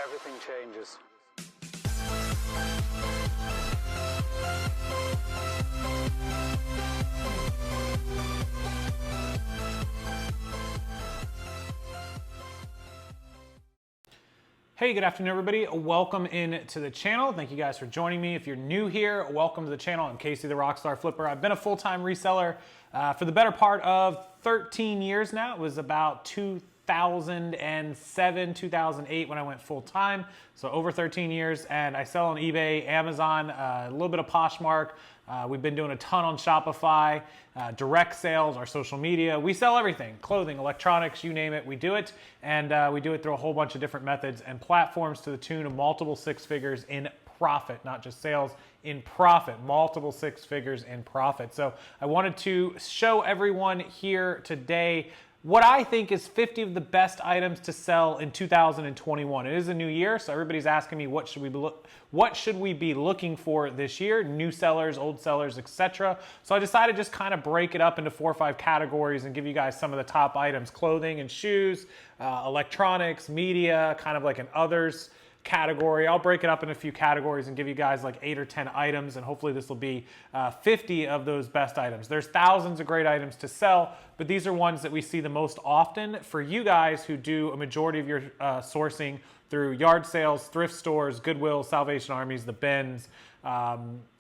everything changes. Hey, good afternoon, everybody. Welcome into the channel. Thank you guys for joining me. If you're new here, welcome to the channel. I'm Casey, the Rockstarflipper. I've been a full-time reseller for the better part of 13 years now. It was about 2007, 2008 when I went full-time. So over 13 years, and I sell on eBay, Amazon, a little bit of Poshmark. We've been doing a ton on Shopify, direct sales, our social media. We sell everything, clothing, electronics, you name it, we do it. And we do it through a whole bunch of different methods and platforms to the tune of multiple six figures in profit, not just sales, in profit, multiple six figures in profit. So I wanted to show everyone here today what I think is 50 of the best items to sell in 2021. It is a new year, so everybody's asking me what should we be looking for this year? New sellers, old sellers, etc. So I decided to just kind of break it up into 4 or 5 categories and give you guys some of the top items: clothing and shoes, electronics, media, kind of like an others category. I'll break it up in a few categories and give you guys like 8 or 10 items, and hopefully this will be 50 of those best items. There's thousands of great items to sell, but these are ones that we see the most often for you guys who do a majority of your sourcing through yard sales, thrift stores, Goodwill, Salvation Armies, the bins,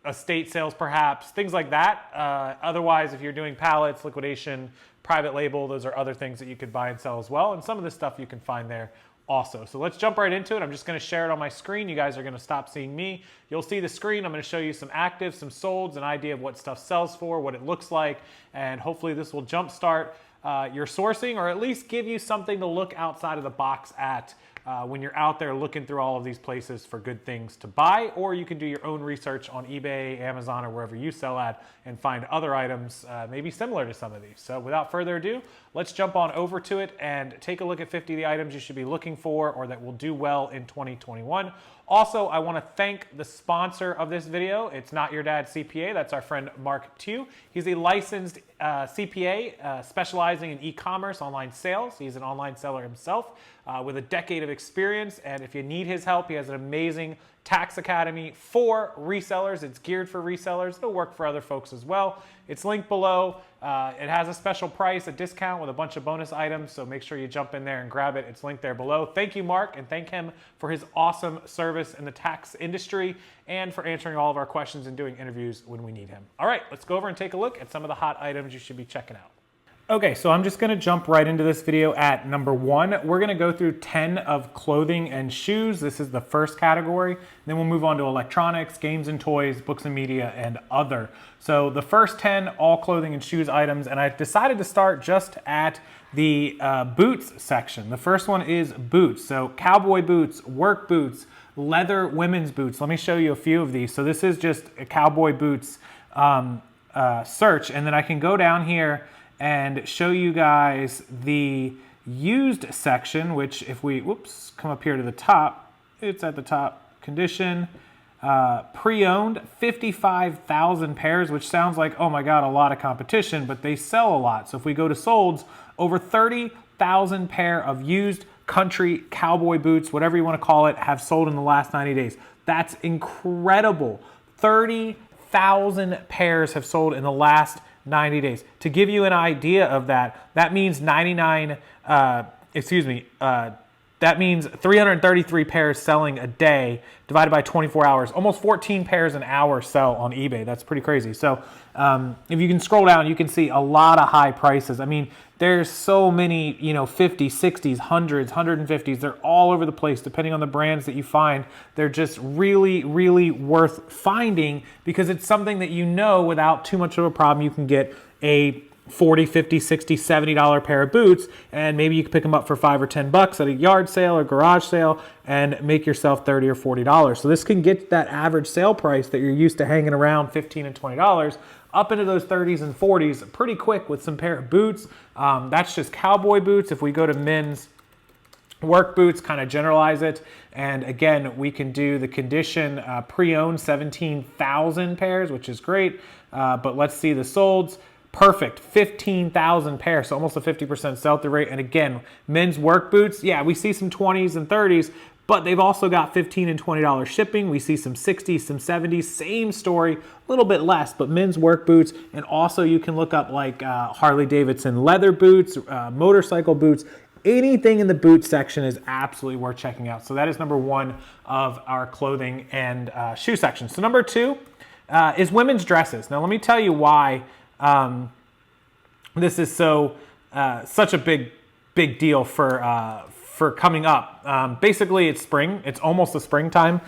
estate sales perhaps, things like that. Otherwise, if you're doing pallets, liquidation, private label, those are other things that you could buy and sell as well, and some of this stuff you can find there also. So let's jump right into it. I'm just going to share it on my screen. You guys are going to stop seeing me. You'll see the screen. I'm going to show you some actives, some solds, an idea of what stuff sells for, what it looks like, and hopefully this will jumpstart your sourcing, or at least give you something to look outside of the box at when you're out there looking through all of these places for good things to buy. Or you can do your own research on eBay, Amazon, or wherever you sell at and find other items maybe similar to some of these. So without further ado, let's jump on over to it and take a look at 50 of the items you should be looking for or that will do well in 2021. Also, I want to thank the sponsor of this video. It's Not Your Dad CPA. That's our friend Mark Tew. He's a licensed CPA specializing in e-commerce, online sales. He's an online seller himself with a decade of experience. And if you need his help, he has an amazing tax academy for resellers. It's geared for resellers. It'll work for other folks as well. It's linked below. It has a special price, a discount with a bunch of bonus items, so make sure you jump in there and grab it. It's linked there below. Thank you, Mark, and thank him for his awesome service in the tax industry and for answering all of our questions and doing interviews when we need him. All right, let's go over and take a look at some of the hot items you should be checking out. Okay, so I'm just gonna jump right into this video at number 1. We're gonna go through 10 of clothing and shoes. This is the first category. Then we'll move on to electronics, games and toys, books and media, and other. So the first 10, all clothing and shoes items, and I decided to start just at the boots section. The first one is boots. So cowboy boots, work boots, leather women's boots. Let me show you a few of these. So this is just a cowboy boots search, and then I can go down here and show you guys the used section, which if we, come up here to the top, it's at the top, condition, pre-owned, 55,000 pairs, which sounds like, oh my God, a lot of competition, but they sell a lot. So if we go to solds, over 30,000 pair of used country cowboy boots, whatever you want to call it, have sold in the last 90 days. That's incredible. 30,000 pairs have sold in the last 90 days. To give you an idea of that, that means that means 333 pairs selling a day divided by 24 hours. Almost 14 pairs an hour sell on eBay. That's pretty crazy. So if you can scroll down, you can see a lot of high prices. I mean, there's so many, 50s, 60s, 100s, 150s. They're all over the place depending on the brands that you find. They're just really, really worth finding because it's something that without too much of a problem, you can get a $40, $50, $60, $70 pair of boots, and maybe you can pick them up for $5 or $10 at a yard sale or garage sale and make yourself $30 or $40. So this can get that average sale price that you're used to hanging around $15 and $20 up into those 30s and 40s pretty quick with some pair of boots. That's just cowboy boots. If we go to men's work boots, kind of generalize it. And again, we can do the condition pre-owned 17,000 pairs, which is great. But let's see the solds. Perfect, 15,000 pairs, so almost a 50% sell-through rate. And again, men's work boots, yeah, we see some 20s and 30s, but they've also got $15 and $20 shipping. We see some 60s, some 70s, same story, a little bit less, but men's work boots. And also you can look up like Harley-Davidson leather boots, motorcycle boots. Anything in the boot section is absolutely worth checking out. So that is number one of our clothing and shoe section. So number two is women's dresses. Now let me tell you why this is such a big deal for coming up. Basically, it's spring. It's almost the springtime.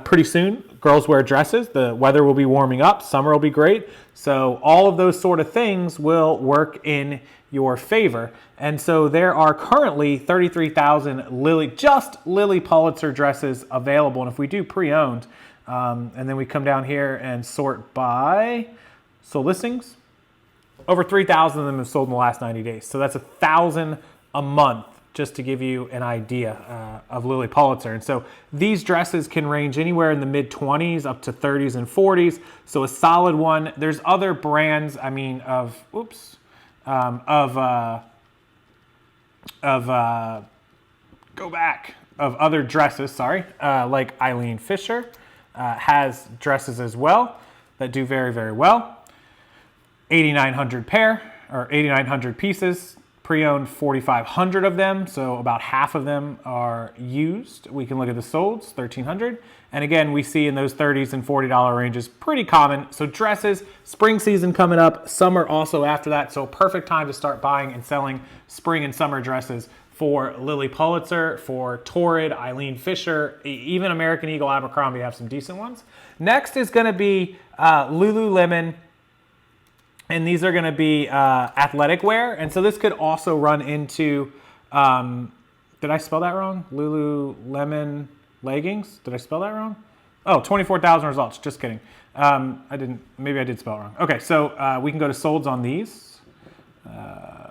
Pretty soon, girls wear dresses. The weather will be warming up. Summer will be great. So all of those sort of things will work in your favor. And so there are currently 33,000 Lilly Pulitzer dresses available. And if we do pre-owned, and then we come down here and sort by sold listings, over 3,000 of them have sold in the last 90 days. So that's 1,000 a month, just to give you an idea of Lilly Pulitzer. And so these dresses can range anywhere in the mid-20s up to 30s and 40s. So a solid one. There's other brands, I mean, of other dresses, sorry, like Eileen Fisher has dresses as well that do very, very well. 8,900 pair, or 8,900 pieces, pre-owned 4,500 of them, so about half of them are used. We can look at the solds, 1,300. And again, we see in those 30s and $40 ranges, pretty common. So dresses, spring season coming up, summer also after that. So perfect time to start buying and selling spring and summer dresses for Lilly Pulitzer, for Torrid, Eileen Fisher, even American Eagle, Abercrombie have some decent ones. Next is gonna be Lululemon, and these are gonna be athletic wear. And so this could also run into, did I spell that wrong? Lululemon leggings, did I spell that wrong? Oh, 24,000 results, just kidding. Maybe I did spell it wrong. Okay, so we can go to solds on these.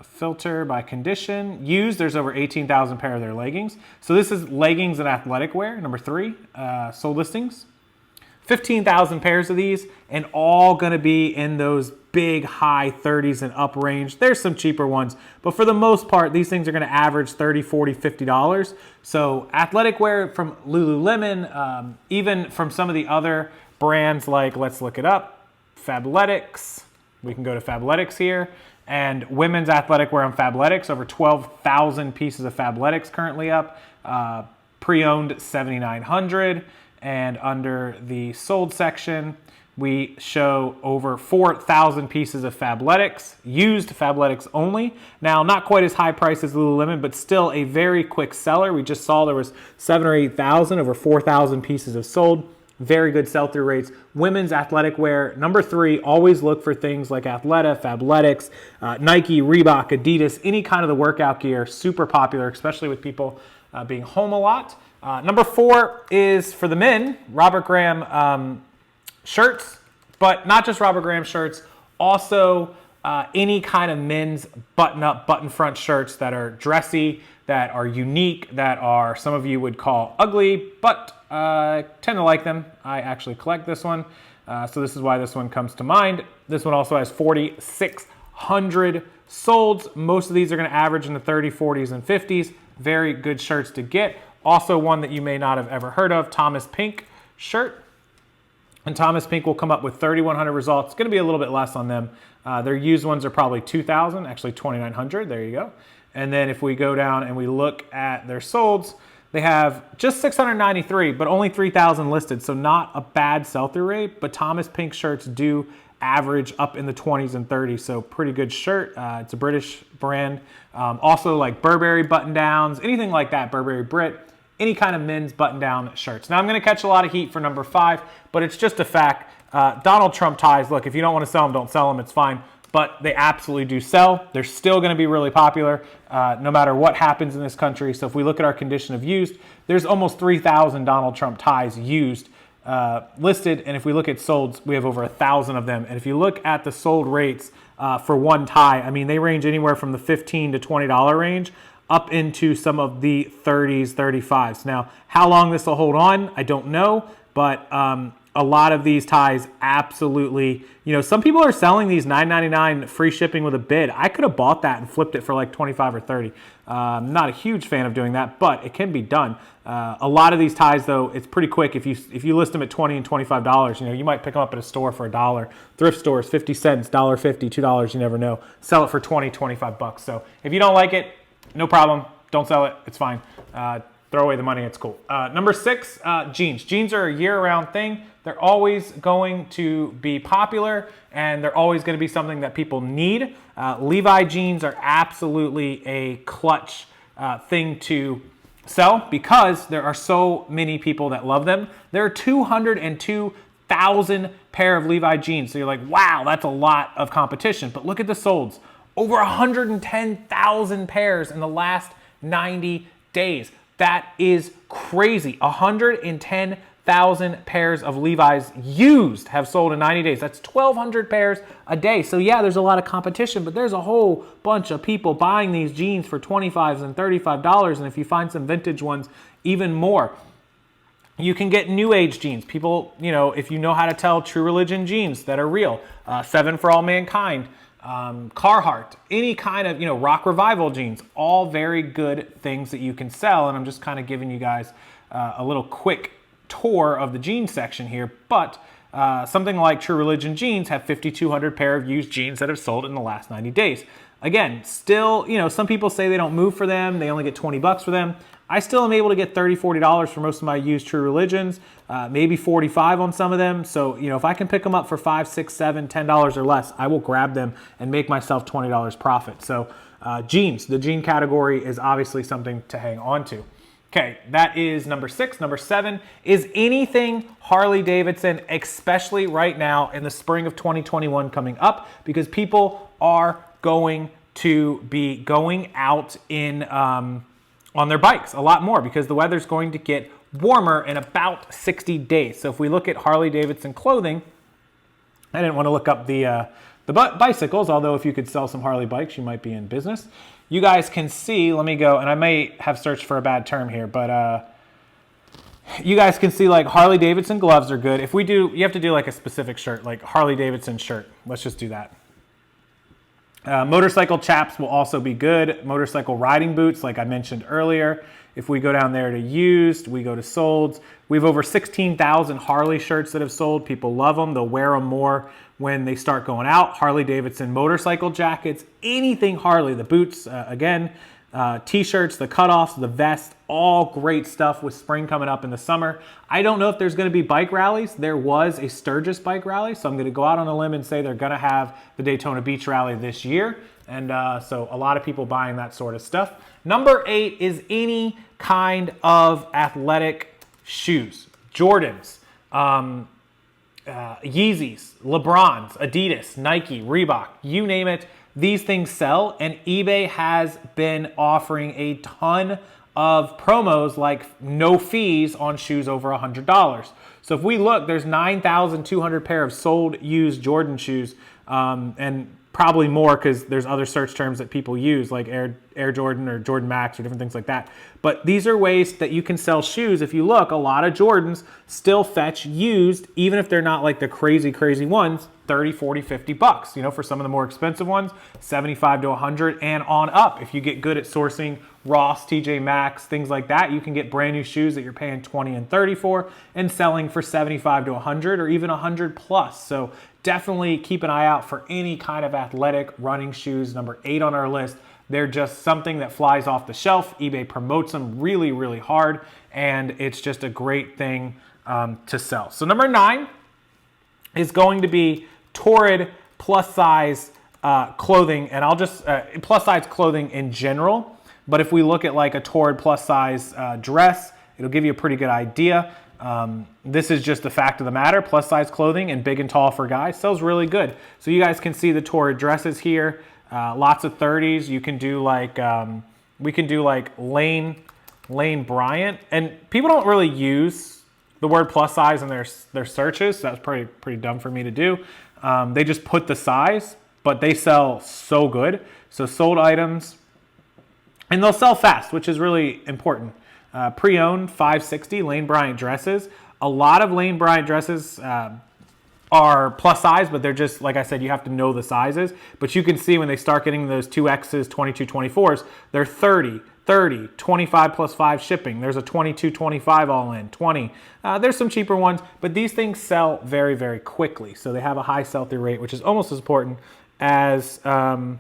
Filter by condition. Used, there's over 18,000 pair of their leggings. So this is leggings and athletic wear, number three. Sold listings. 15,000 pairs of these, and all gonna be in those big high 30s and up range. There's some cheaper ones, but for the most part, these things are gonna average $30, $40, $50. So athletic wear from Lululemon, even from some of the other brands like, let's look it up, Fabletics. We can go to Fabletics here. And women's athletic wear on Fabletics, over 12,000 pieces of Fabletics currently up. Pre-owned 7,900. And under the sold section, we show over 4,000 pieces of Fabletics, used Fabletics only. Now, not quite as high price as Lululemon, but still a very quick seller. We just saw there was 7,000 or 8,000, over 4,000 pieces of sold. Very good sell-through rates. Women's athletic wear, number three, always look for things like Athleta, Fabletics, Nike, Reebok, Adidas, any kind of the workout gear, super popular, especially with people being home a lot. Number four is for the men, Robert Graham shirts, but not just Robert Graham shirts, also any kind of men's button-up, button-front shirts that are dressy, that are unique, that are, some of you would call ugly, but I tend to like them. I actually collect this one, so this is why this one comes to mind. This one also has 4,600 solds. Most of these are going to average in the 30s, 40s, and 50s. Very good shirts to get. Also one that you may not have ever heard of, Thomas Pink shirt. And Thomas Pink will come up with 3,100 results. It's going to be a little bit less on them. Their used ones are probably 2,000, actually 2,900. There you go. And then if we go down and we look at their solds, they have just 693, but only 3,000 listed. So not a bad sell-through rate, but Thomas Pink shirts do average up in the 20s and 30s. So pretty good shirt. It's a British brand. Also like Burberry button downs, anything like that, Burberry Brit, any kind of men's button down shirts. Now I'm gonna catch a lot of heat for number five, but it's just a fact. Donald Trump ties, look, if you don't wanna sell them, don't sell them, it's fine. But they absolutely do sell. They're still gonna be really popular no matter what happens in this country. So if we look at our condition of used, there's almost 3,000 Donald Trump ties used listed. And if we look at solds, we have over 1,000 of them. And if you look at the sold rates for one tie, I mean, they range anywhere from the $15 to $20 range up into some of the 30s, 35s. Now, how long this will hold on, I don't know. But a lot of these ties absolutely, you know, some people are selling these $9.99 free shipping with a bid. I could have bought that and flipped it for like 25 or 30. I'm not a huge fan of doing that, but it can be done. A lot of these ties though, it's pretty quick. If you list them at $20 and $25, you know, you might pick them up at a store for $1. Thrift stores, 50 cents, $1.50, $2, you never know. Sell it for 20, 25 bucks. So if you don't like it, no problem. Don't sell it. It's fine. Throw away the money. It's cool. Number 6, jeans. Jeans are a year-round thing. They're always going to be popular, and they're always going to be something that people need. Levi jeans are absolutely a clutch thing to sell because there are so many people that love them. There are 202,000 pair of Levi jeans. So you're like, wow, that's a lot of competition. But look at the solds. Over 110,000 pairs in the last 90 days. That is crazy. 110,000 pairs of Levi's used have sold in 90 days. That's 1,200 pairs a day. So yeah, there's a lot of competition, but there's a whole bunch of people buying these jeans for $25 and $35. And if you find some vintage ones, even more. You can get new age jeans. People, you know, if you know how to tell True Religion jeans that are real, 7 for All Mankind, Carhartt, any kind of, you know, Rock Revival jeans, all very good things that you can sell. And I'm just kind of giving you guys a little quick tour of the jeans section here. But something like True Religion jeans have 5,200 pair of used jeans that have sold in the last 90 days. Again, still, you know, some people say they don't move for them. They only get 20 bucks for them. I still am able to get $30, $40 for most of my used True Religions, maybe 45 on some of them. So, you know, if I can pick them up for $5, $6, $7, $10 or less, I will grab them and make myself $20 profit. So jeans, the jean category is obviously something to hang on to. Okay, that is number 6. Number 7 is anything Harley-Davidson, especially right now in the spring of 2021 coming up, because people are going to be going out in on their bikes a lot more because the weather's going to get warmer in about 60 days. So if we look at Harley-Davidson clothing, I didn't want to look up the bicycles, although if you could sell some Harley bikes, you might be in business. You guys can see, let me go, and I may have searched for a bad term here, but you guys can see like Harley-Davidson gloves are good. If we do, you have to do like a specific shirt, like Harley-Davidson shirt. Let's just do that. Motorcycle chaps will also be good. Motorcycle riding boots, like I mentioned earlier. If we go down there to used, we go to solds. We have over 16,000 Harley shirts that have sold. People love them. They'll wear them more when they start going out. Harley-Davidson motorcycle jackets, anything Harley. The boots, again, t-shirts, the cutoffs, the vest, all great stuff with spring coming up in the summer. I don't know if there's going to be bike rallies. There was a Sturgis bike rally, so I'm going to go out on a limb and say they're going to have the Daytona Beach rally this year. And so a lot of people buying that sort of stuff. Number 8 is any kind of athletic shoes. Jordans, Yeezys, LeBrons, Adidas, Nike, Reebok, you name it. These things sell, and eBay has been offering a ton of promos like no fees on shoes over $100. So if we look, there's 9,200 pair of sold used Jordan shoes, and probably more because there's other search terms that people use like Air Jordan or Jordan Max or different things like that. But these are ways that you can sell shoes. If you look, a lot of Jordans still fetch used, even if they're not like the crazy ones, 30, 40, 50 bucks. You know, for some of the more expensive ones, 75 to 100 and on up. If you get good at sourcing Ross, TJ Maxx, things like that, you can get brand new shoes that you're paying 20 and 30 for and selling for 75 to 100 or even 100 plus. So definitely keep an eye out for any kind of athletic running shoes. Number 8 on our list. They're just something that flies off the shelf. eBay promotes them really, really hard, and it's just a great thing to sell. So number 9 is going to be Torrid plus size clothing, and I'll just plus size clothing in general. But if we look at like a Torrid plus size dress, it'll give you a pretty good idea. This is just the fact of the matter. Plus size clothing and big and tall for guys sells really good. So you guys can see the Torrid dresses here. Lots of 30s. You can do like, we can do like Lane Bryant. And people don't really use the word plus size in their searches. So that's pretty dumb for me to do. They just put the size, but they sell so good. So sold items, and they'll sell fast, which is really important. Pre-owned 560 Lane Bryant dresses, A lot of Lane Bryant dresses are plus size, but they're just, like I said, you have to know the sizes. But you can see when they start getting those 2Xs, 22, 24s, they're 30, 30, 25 plus 5 shipping. There's a 22, 25 all in, 20. There's some cheaper ones, but these things sell very, very quickly. So they have a high sell-through rate, which is almost as important as the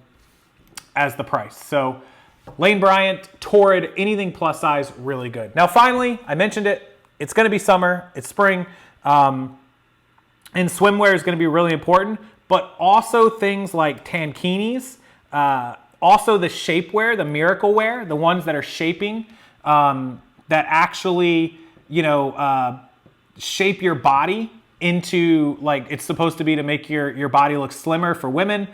price. So Lane Bryant, Torrid, anything plus size, really good. Now, finally, I mentioned it. It's going to be summer. It's spring. And swimwear is going to be really important, but also things like tankinis, also the shapewear, the miracle wear, the ones that are shaping, that actually, you know, shape your body into like it's supposed to be to make your body look slimmer for women.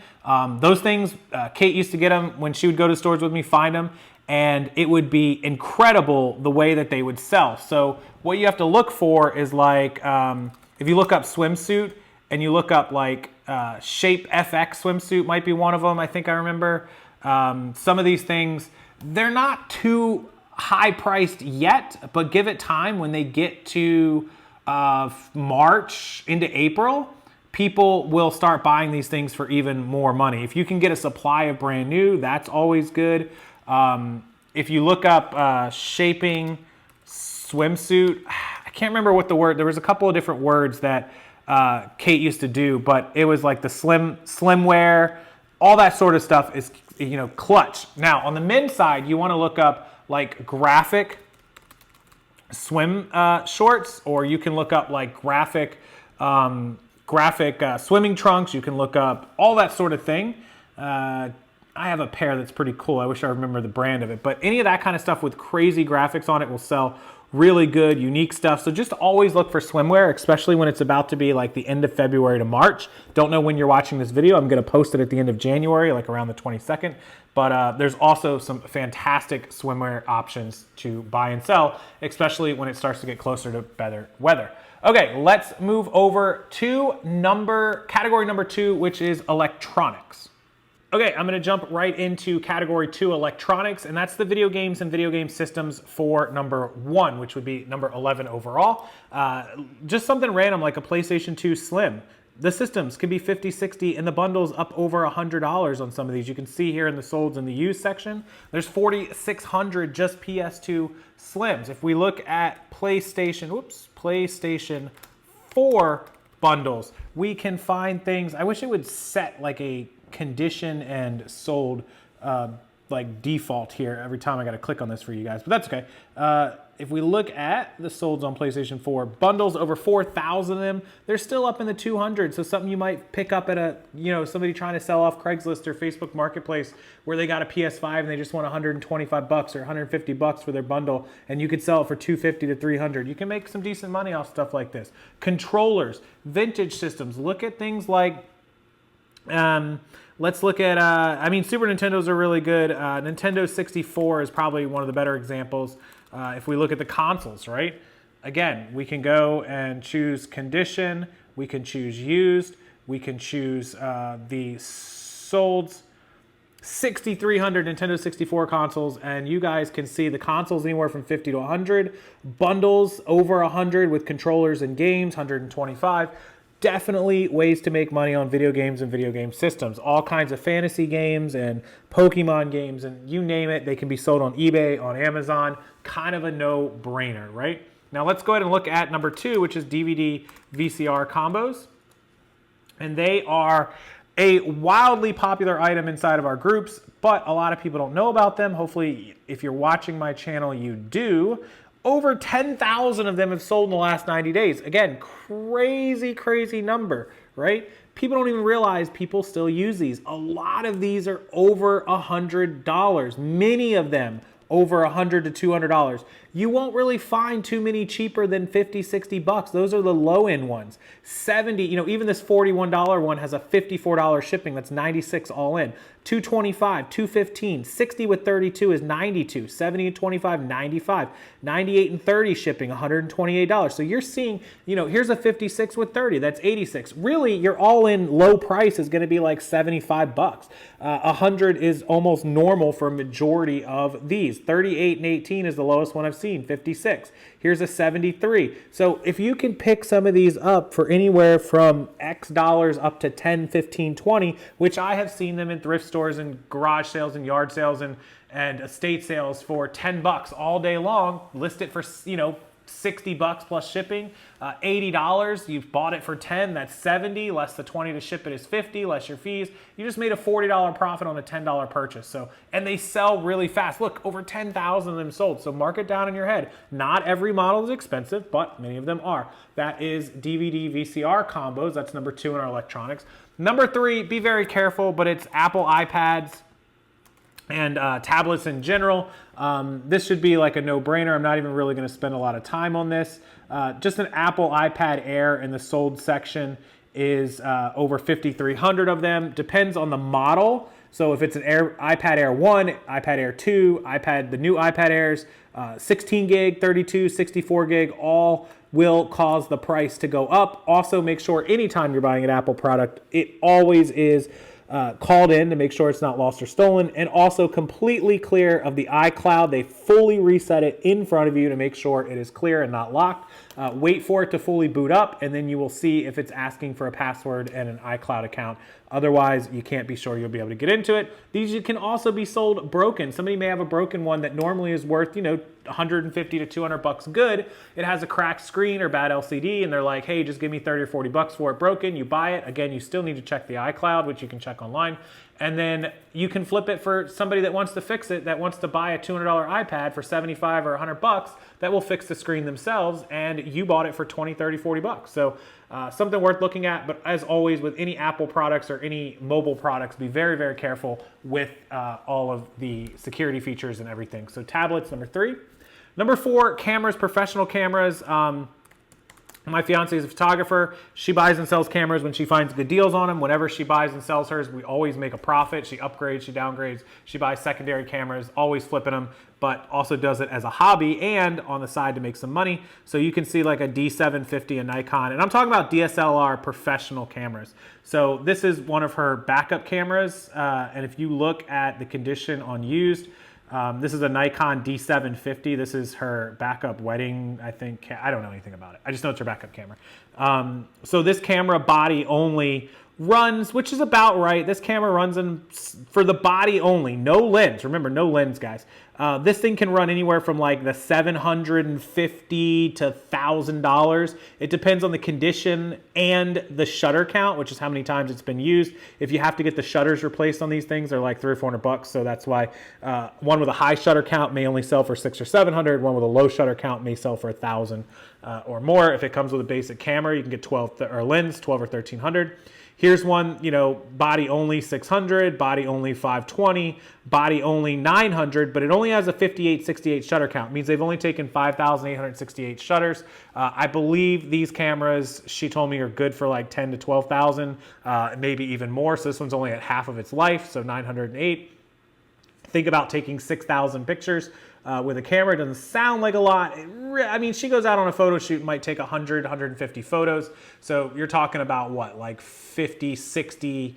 Those things, Kate used to get them when she would go to stores with me, find them, and it would be incredible the way that they would sell. So what you have to look for is like, if you look up swimsuit and you look up like Shape FX swimsuit might be one of them, I think I remember. Some of these things, they're not too high priced yet, but give it time. When they get to March into April, people will start buying these things for even more money. If you can get a supply of brand new, that's always good. If you look up shaping swimsuit, I can't remember what the word, there was a couple of different words that Kate used to do, but it was like the slim wear, all that sort of stuff is, you know, clutch. Now on the men's side, you want to look up like graphic swim shorts, or you can look up like graphic swimming trunks. You can look up all that sort of thing. I have a pair that's pretty cool. I wish I remember the brand of it, but any of that kind of stuff with crazy graphics on it will sell really good, unique stuff. So just always look for swimwear, especially when it's about to be like the end of February to March. Don't know when you're watching this video. I'm going to post it at the end of January, like around the 22nd. But there's also some fantastic swimwear options to buy and sell, especially when it starts to get closer to better weather. Okay, let's move over to category number 2, which is electronics. Okay, I'm gonna jump right into category 2, electronics, and that's the video games and video game systems for number 1, which would be number 11 overall. Just something random like a PlayStation 2 Slim. The systems could be 50, 60, and the bundles up over $100 on some of these. You can see here in the solds and the used section, there's 4,600 just PS2 Slims. If we look at PlayStation 4 bundles, we can find things. I wish it would set like a condition and sold like default here every time I got to click on this for you guys, but that's okay. If we look at the solds on PlayStation 4 bundles, over 4,000 of them, they're still up in the 200s. So something you might pick up at somebody trying to sell off Craigslist or Facebook Marketplace where they got a PS5 and they just want 125 bucks or 150 bucks for their bundle, and you could sell it for 250 to 300. You can make some decent money off stuff like this. Controllers, vintage systems. Look at things like let's look at, Super Nintendos are really good. Nintendo 64 is probably one of the better examples. If we look at the consoles, right? Again, we can go and choose condition. We can choose used. We can choose the solds. 6,300 Nintendo 64 consoles, and you guys can see the consoles anywhere from 50 to 100. Bundles over 100 with controllers and games, 125. Definitely ways to make money on video games and video game systems. All kinds of fantasy games and Pokemon games and you name it. They can be sold on eBay, on Amazon. Kind of a no-brainer, right? Now let's go ahead and look at number 2, which is DVD VCR combos. And they are a wildly popular item inside of our groups, but a lot of people don't know about them. Hopefully, if you're watching my channel, you do. Over 10,000 of them have sold in the last 90 days. Again, crazy, crazy number, right? People don't even realize people still use these. A lot of these are over $100. Many of them over $100 to $200. You won't really find too many cheaper than 50, 60 bucks. Those are the low-end ones. 70, even this $41 one has a $54 shipping. That's 96 all in. 225, 215, 60 with 32 is 92, 70 and 25, 95, 98 and 30 shipping, $128. So you're seeing, you know, here's a 56 with 30, that's 86. Really, your all-in low price is going to be like 75 bucks. 100 is almost normal for a majority of these. 38 and 18 is the lowest one I've seen, 56. Here's a 73. So if you can pick some of these up for anywhere from X dollars up to 10, 15, 20, which I have seen them in thrift stores and garage sales and yard sales and estate sales for 10 bucks all day long, list it for, you know, 60 bucks plus shipping, $80, you've bought it for 10, that's 70, less the 20 to ship it is 50, less your fees. You just made a $40 profit on a $10 purchase. So, and they sell really fast. Look, over 10,000 of them sold. So mark it down in your head. Not every model is expensive, but many of them are. That is DVD VCR combos. That's number 2 in our electronics. Number 3, be very careful, but it's Apple iPads and tablets in general. This should be like a no-brainer. I'm not even really going to spend a lot of time on this. Just an Apple iPad Air in the sold section is over 5,300 of them. Depends on the model. So if it's an iPad Air 1, iPad Air 2, the new iPad Airs, 16 gig, 32, 64 gig, all will cause the price to go up. Also, make sure anytime you're buying an Apple product, it always is called in to make sure it's not lost or stolen, and also completely clear of the iCloud. They fully reset it in front of you to make sure it is clear and not locked. Wait for it to fully boot up, and then you will see if it's asking for a password and an iCloud account. Otherwise, you can't be sure you'll be able to get into it. These can also be sold broken. Somebody may have a broken one that normally is worth, you know, 150 to 200 bucks good. It has a cracked screen or bad LCD, and they're like, hey, just give me 30 or 40 bucks for it broken. You buy it. Again, you still need to check the iCloud, which you can check online. And then you can flip it for somebody that wants to fix it, that wants to buy a $200 iPad for 75 or 100 bucks, that will fix the screen themselves, and you bought it for 20, 30, 40 bucks. So something worth looking at. But as always, with any Apple products or any mobile products, be very, very careful with all of the security features and everything. So tablets, number 3. Number 4, cameras, professional cameras. My fiance is a photographer. She buys and sells cameras when she finds good deals on them. Whenever she buys and sells hers, we always make a profit. She upgrades, she downgrades, she buys secondary cameras, always flipping them, but also does it as a hobby and on the side to make some money. So you can see like a D750, a Nikon, and I'm talking about DSLR professional cameras. So this is one of her backup cameras, and if you look at the condition on used, this is a Nikon D750. This is her backup wedding, I think. I don't know anything about it. I just know it's her backup camera. So this camera body only runs, which is about right. This camera runs for the body only, no lens. Remember, no lens, guys. This thing can run anywhere from like the $750 to $1,000. It depends on the condition and the shutter count, which is how many times it's been used. If you have to get the shutters replaced on these things, they're like $300 or $400. So that's why one with a high shutter count may only sell for $600 or $700. One with a low shutter count may sell for $1,000 or more. If it comes with a basic camera, you can get 12 or lens, 12 or 1300. Here's one, you know, body only 600, body only 520, body only 900, but it only has a 5868 shutter count. It means they've only taken 5,868 shutters. I believe these cameras, she told me, are good for like 10 to 12,000, maybe even more. So this one's only at half of its life, so 908. Think about taking 6,000 pictures with a camera. It doesn't sound like a lot. I mean, she goes out on a photo shoot, might take 100, 150 photos. So you're talking about what, like 50, 60,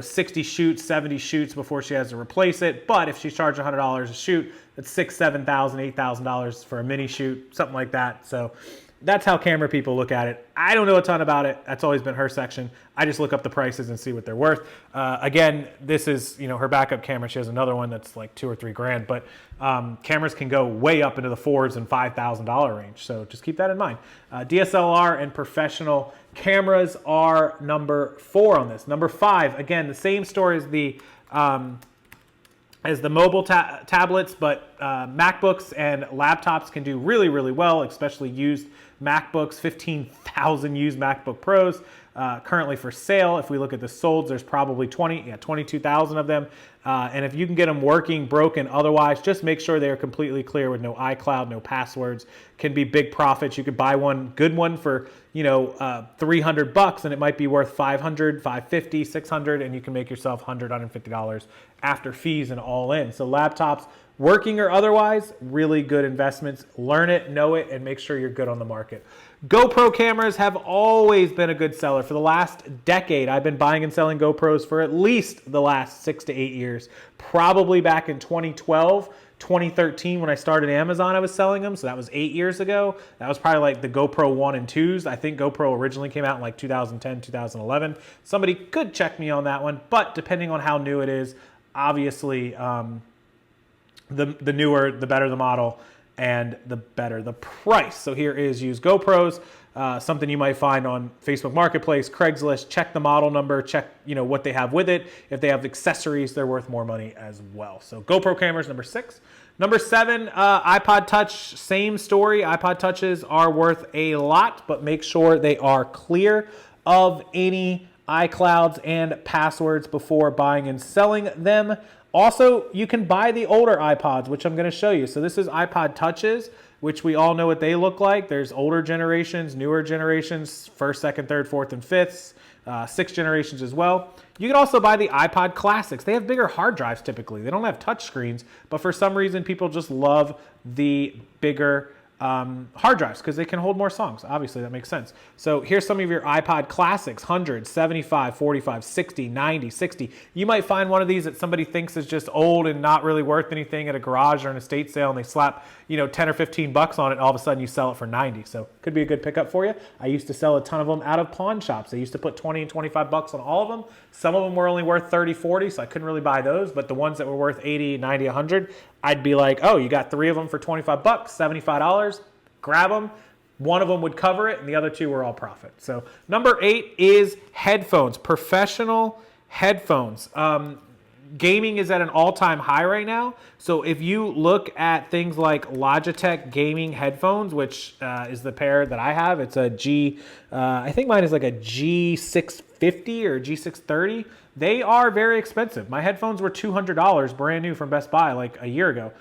60 shoots, 70 shoots before she has to replace it. But if she's charged $100 a shoot, that's $6,000, $7,000, $8,000 for a mini shoot, something like that. So that's how camera people look at it. I don't know a ton about it. That's always been her section. I just look up the prices and see what they're worth. Again, this is her backup camera. She has another one that's like $2,000 or $3,000, but cameras can go way up into the $4,000 and $5,000 range. So just keep that in mind. DSLR and professional cameras are number 4 on this. Number 5, again, the same story as the mobile tablets, but MacBooks and laptops can do really, really well, especially used MacBooks, 15,000 used MacBook Pros. currently for sale. If we look at the solds, there's probably 22,000 of them. And if you can get them working, broken, otherwise, just make sure they are completely clear with no iCloud, no passwords. Can be big profits. You could buy one good one for, you know, $300 and it might be worth $500, $550, $600, and you can make yourself $100, $150 after fees and all in. So laptops, working or otherwise, really good investments. Learn it, know it, and make sure you're good on the market. GoPro cameras have always been a good seller. For the last decade, I've been buying and selling GoPros for at least the last 6 to 8 years. Probably back in 2012, 2013 when I started Amazon, I was selling them. So that was 8 years ago. That was probably like the GoPro 1 and 2s. I think GoPro originally came out in like 2010, 2011. Somebody could check me on that one, but depending on how new it is, obviously the newer, the better the model, and the better the price. So here is used GoPros, something you might find on Facebook Marketplace, Craigslist. Check the model number, check what they have with it. If they have accessories, they're worth more money as well. So GoPro cameras, number 6. Number 7, Ipod Touch, same story. Ipod Touches are worth a lot, but make sure they are clear of any iClouds and passwords before buying and selling them. Also, you can buy the older iPods, which I'm going to show you. So this is Ipod Touches, which we all know what they look like. There's older generations, newer generations, first, second, third, fourth, and fifths, 6 generations as well. You can also buy the Ipod Classics. They have bigger hard drives typically. They don't have touch screens, but for some reason, people just love the bigger hard drives because they can hold more songs. Obviously, that makes sense. So here's some of your Ipod Classics, 100, 75, 45, 60, 90, 60. You might find one of these that somebody thinks is just old and not really worth anything at a garage or an estate sale, and they slap 10 or 15 bucks on it, and all of a sudden you sell it for 90. So could be a good pickup for you. I used to sell a ton of them out of pawn shops. They used to put 20 and 25 bucks on all of them. Some of them were only worth 30, 40, so I couldn't really buy those, but the ones that were worth 80, 90, 100, I'd be like, oh, you got 3 of them for 25 bucks, $75, grab them. One of them would cover it, and the other 2 were all profit. So number 8 is headphones, professional headphones. Gaming is at an all-time high right now. So if you look at things like Logitech gaming headphones, which is the pair that I have, it's a I think mine is like a G650 or G630. They are very expensive. My headphones were $200 brand new from Best Buy like a year ago.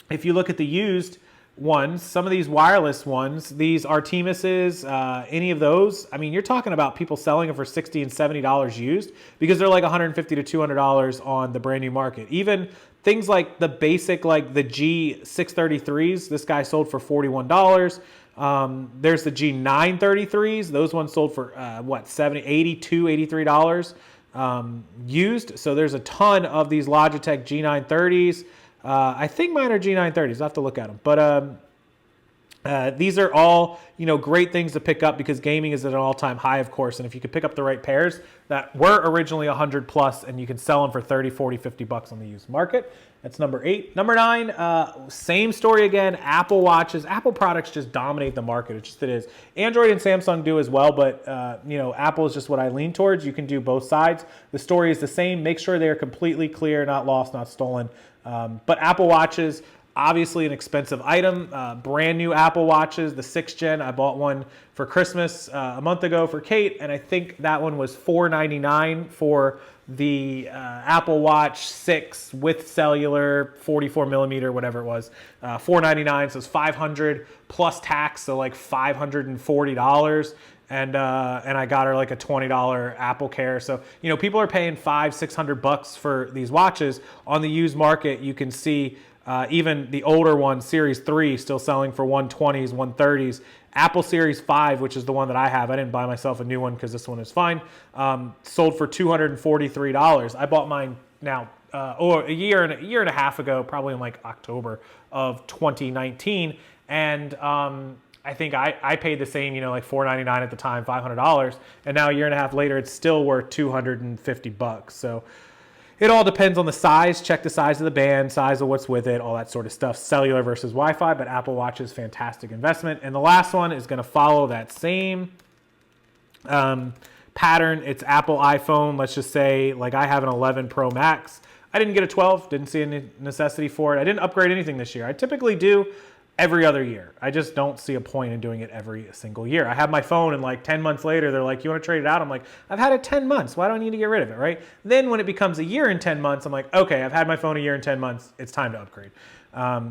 If you look at the used ones, some of these wireless ones, these Artemises, any of those, I mean, you're talking about people selling them for $60 and $70 used because they're like $150 to $200 on the brand new market. Even things like the basic, like the G633s, this guy sold for $41. There's the G933s. Those ones sold for $82, $83 used. So there's a ton of these Logitech G930s. I think mine are G930s. I'll have to look at them. But these are all, great things to pick up because gaming is at an all-time high, of course. And if you could pick up the right pairs that were originally 100 plus and you can sell them for 30, 40, 50 bucks on the used market. That's number 8. Number 9, same story again, Apple Watches. Apple products just dominate the market. It is. Android and Samsung do as well, but Apple is just what I lean towards. You can do both sides. The story is the same. Make sure they are completely clear, not lost, not stolen. But Apple Watches, obviously an expensive item. Brand new Apple Watches, the 6th gen. I bought one for Christmas a month ago for Kate, and I think that one was $499 for the Apple Watch 6 with cellular, 44 millimeter, whatever it was. $499, so it's $500 plus tax, so like $540. And I got her like a $20 Apple Care. So, people are paying $500, $600 for these watches. On the used market, you can see even the older one, Series 3, still selling for 120s, 130s. Apple Series 5, which is the one that I have, I didn't buy myself a new one because this one is fine, sold for $243. I bought mine now a year and a half ago, probably in like October of 2019. And I think I paid the same, like $499 at the time, $500, and now a year and a half later, it's still worth $250. So it all depends on the size. Check the size of the band, size of what's with it, all that sort of stuff. Cellular versus Wi-Fi, but Apple Watch is fantastic investment. And the last one is going to follow that same pattern. It's Apple iPhone. Let's just say, like I have an 11 Pro Max. I didn't get a 12. Didn't see any necessity for it. I didn't upgrade anything this year. I typically do. every other year. I just don't see a point in doing it every single year. I have my phone and like 10 months later, they're like, you want to trade it out? I'm like, I've had it 10 months. Why do I need to get rid of it, right? Then when it becomes a year and 10 months, I'm like, okay, I've had my phone a year and 10 months. It's time to upgrade.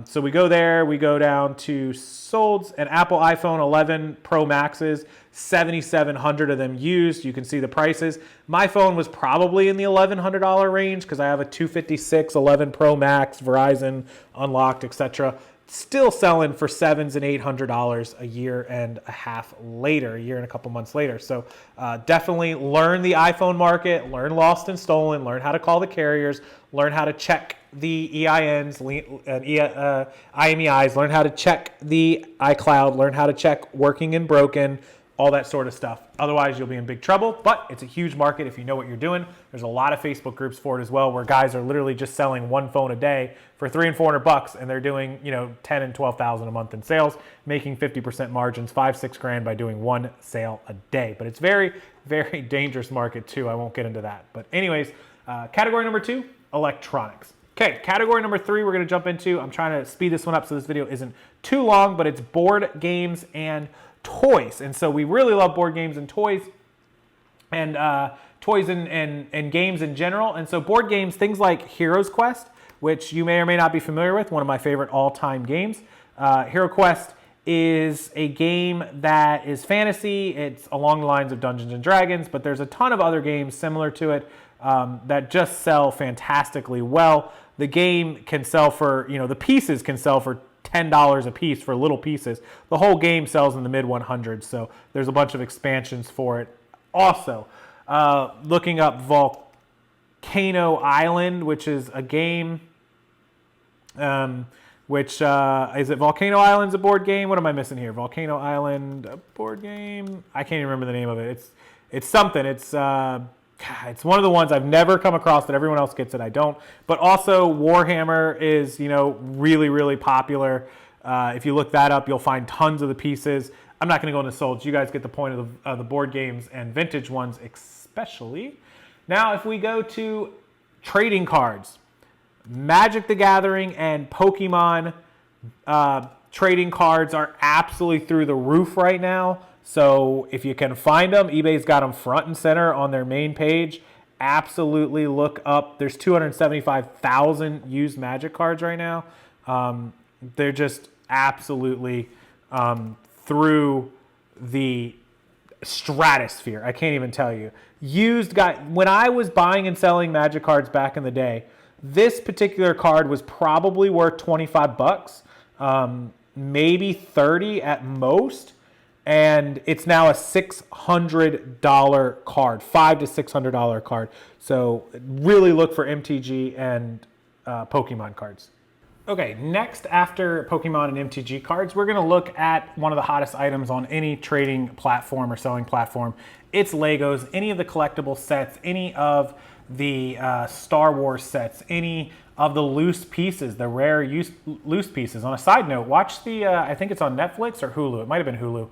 So we go there, we go down to solds, an Apple iPhone 11 Pro Maxes, 7,700 of them used. You can see the prices. My phone was probably in the $1,100 range because I have a 256 11 Pro Max, Verizon, unlocked, etc. Still selling for $700 and $800 a year and a half later, a year and a couple months later. So definitely learn the iPhone market, learn lost and stolen, learn how to call the carriers, learn how to check the EINs and IMEIs, learn how to check the iCloud, learn how to check working and broken, all that sort of stuff. Otherwise, you'll be in big trouble, but it's a huge market if you know what you're doing. There's a lot of Facebook groups for it as well, where guys are literally just selling one phone a day for $300 and $400, and they're doing, you know, 10 and 12,000 a month in sales, making 50% margins, $5-6 grand by doing one sale a day. But it's very, very dangerous market too. I won't get into that. But anyways, category number 2, electronics. Okay, category number 3 we're gonna jump into. I'm trying to speed this one up so this video isn't too long, but it's board games and toys. And so we really love board games and toys, and toys and games in general. And so board games, things like Heroes Quest, which you may or may not be familiar with, one of my favorite all-time games. Hero Quest is a game that is fantasy. It's along the lines of Dungeons and Dragons, but there's a ton of other games similar to it that just sell fantastically well. The game can sell for, you know, the pieces can sell for $10 a piece for little pieces. The whole game sells in the mid 100s, so there's a bunch of expansions for it. Also, looking up Volcano Island, which is a game, is it Volcano Island's a board game? What am I missing here? Volcano Island, a board game? I can't even remember the name of it. It's something. It's one of the ones I've never come across that everyone else gets it. I don't. But also Warhammer is, you know, really, really popular. If you look that up, you'll find tons of the pieces. I'm not going to go into solds. You guys get the point of the board games and vintage ones especially. Now, if we go to trading cards, Magic the Gathering and Pokemon trading cards are absolutely through the roof right now. So if you can find them, eBay's got them front and center on their main page. Absolutely look up. There's 275,000 used Magic cards right now. They're just absolutely through the stratosphere. I can't even tell you. When I was buying and selling Magic cards back in the day, this particular card was probably worth 25 bucks, maybe 30 at most. And it's now a $600 card, $500 to $600 card. So really look for MTG and Pokemon cards. Okay, next after Pokemon and MTG cards, we're gonna look at one of the hottest items on any trading platform or selling platform. It's Legos, any of the collectible sets, any of the Star Wars sets, any of the loose pieces, the rare loose pieces. On a side note, watch the, I think it's on Netflix or Hulu, it might have been Hulu,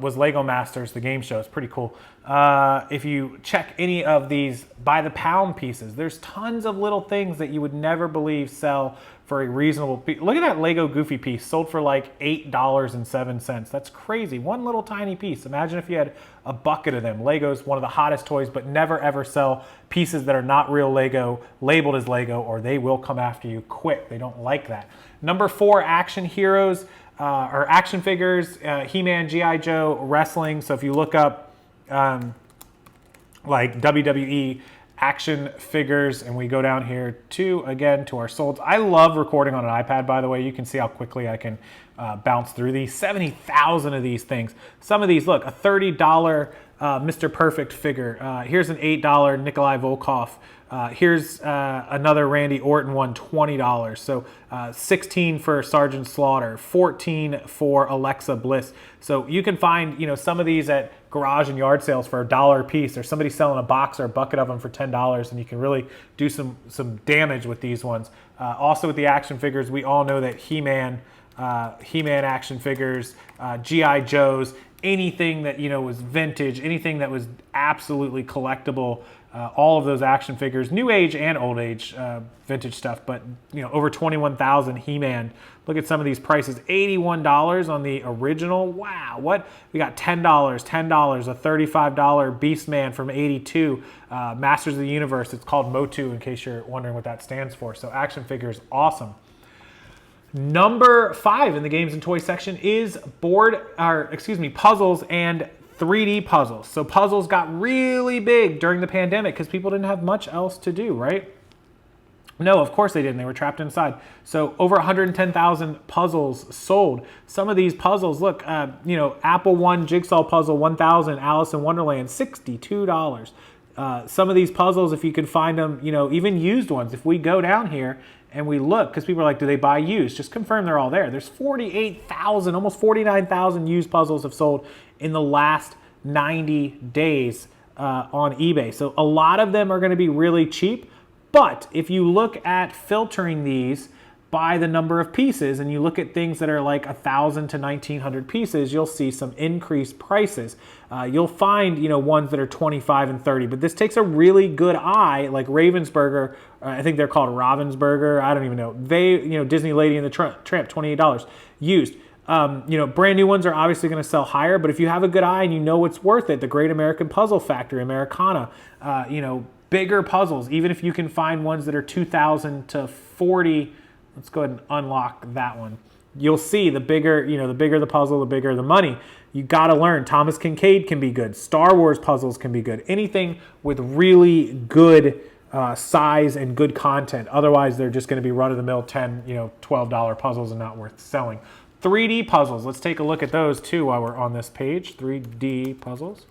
was Lego Masters, the game show. It's pretty cool. If you check any of these by the pound pieces, there's tons of little things that you would never believe sell for a reasonable piece. Look at that Lego Goofy piece, sold for like $8.07. That's crazy, one little tiny piece. Imagine if you had a bucket of them. Lego's one of the hottest toys, but never ever sell pieces that are not real Lego, labeled as Lego, or they will come after you quick. They don't like that. Number 4, action heroes, or action figures, He-Man, G.I. Joe, wrestling. So if you look up like WWE action figures, and we go down here to our solds. I love recording on an iPad, by the way. You can see how quickly I can bounce through these. 70,000 of these things. Some of these, look, a $30 Mr. Perfect figure. Here's an $8 Nikolai Volkov. Here's another Randy Orton one, $20. So 16 for Sergeant Slaughter, 14 for Alexa Bliss. So you can find, you know, some of these at garage and yard sales for $1 a piece. There's somebody selling a box or a bucket of them for $10, and you can really do some damage with these ones. Also with the action figures, we all know that He-Man action figures, G.I. Joes, anything that, you know, was vintage, anything that was absolutely collectible, all of those action figures, new age and old age vintage stuff, but over 21,000 He-Man. Look at some of these prices, $81 on the original. Wow, what? We got $10, a $35 Beastman from '82, Masters of the Universe. It's called MOTU in case you're wondering what that stands for. So action figures, awesome. Number 5 in the games and toys section is puzzles and 3D puzzles. So puzzles got really big during the pandemic because people didn't have much else to do, right? No, of course they didn't. They were trapped inside. So over 110,000 puzzles sold. Some of these puzzles, look, Apple One Jigsaw Puzzle 1000, Alice in Wonderland, $62. Some of these puzzles, if you can find them, even used ones, if we go down here and we look, because people are like, do they buy used? Just confirm they're all there. There's 48,000, almost 49,000 used puzzles have sold in the last 90 days on eBay. So a lot of them are going to be really cheap. But if you look at filtering these by the number of pieces and you look at things that are like 1,000 to 1,900 pieces, you'll see some increased prices. You'll find, ones that are 25 and 30, but this takes a really good eye, like Ravensburger, I think they're called Ravensburger, I don't even know. They, Disney Lady and the Tramp, $28 used. Brand new ones are obviously going to sell higher, but if you have a good eye and you know it's worth it, the Great American Puzzle Factory, Americana, bigger puzzles, even if you can find ones that are 2,000 to 40, let's go ahead and unlock that one. You'll see the bigger, the bigger the puzzle, the bigger the money. You got to learn. Thomas Kincaid can be good. Star Wars puzzles can be good. Anything with really good size and good content. Otherwise, they're just going to be run-of-the-mill $10, $12 puzzles and not worth selling. 3D puzzles. Let's take a look at those too while we're on this page. 3D puzzles.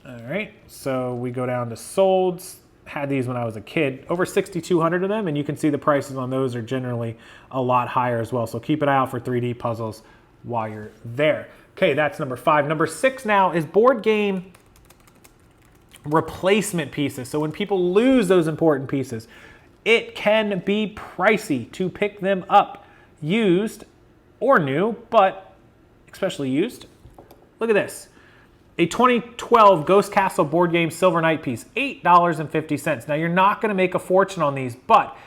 All right, so we go down to solds. Had these when I was a kid. Over 6,200 of them, and you can see the prices on those are generally a lot higher as well. So keep an eye out for 3D puzzles while you're there. Okay, that's number 5. Number 6 now is board game replacement pieces. So when people lose those important pieces, it can be pricey to pick them up, used or new, but especially used. Look at this. A 2012 Ghost Castle board game Silver Knight piece, $8.50. Now, you're not going to make a fortune on these, but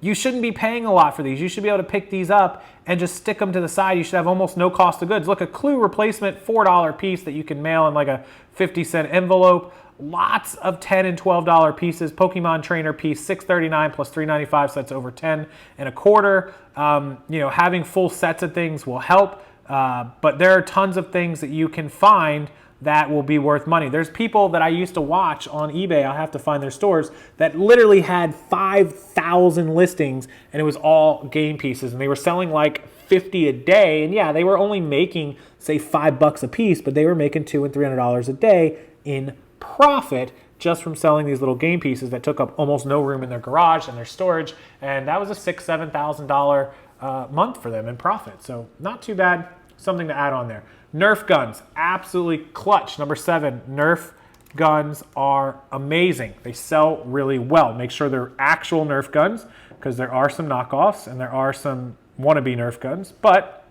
you shouldn't be paying a lot for these. You should be able to pick these up and just stick them to the side. You should have almost no cost of goods. Look, a Clue replacement, $4 piece that you can mail in like a 50-cent envelope. Lots of $10 and $12 pieces. Pokemon Trainer piece, $6.39 plus $3.95, so that's over 10 and a quarter. Having full sets of things will help, but there are tons of things that you can find that will be worth money. There's people that I used to watch on eBay, I'll have to find their stores, that literally had 5,000 listings and it was all game pieces and they were selling like 50 a day. And yeah, they were only making say $5 a piece, but they were making $200 and $300 a day in profit just from selling these little game pieces that took up almost no room in their garage and their storage. And that was a $6,000, $7,000 month for them in profit. So not too bad, something to add on there. Nerf guns, absolutely clutch. Number 7, Nerf guns are amazing. They sell really well. Make sure they're actual Nerf guns because there are some knockoffs and there are some wannabe Nerf guns, but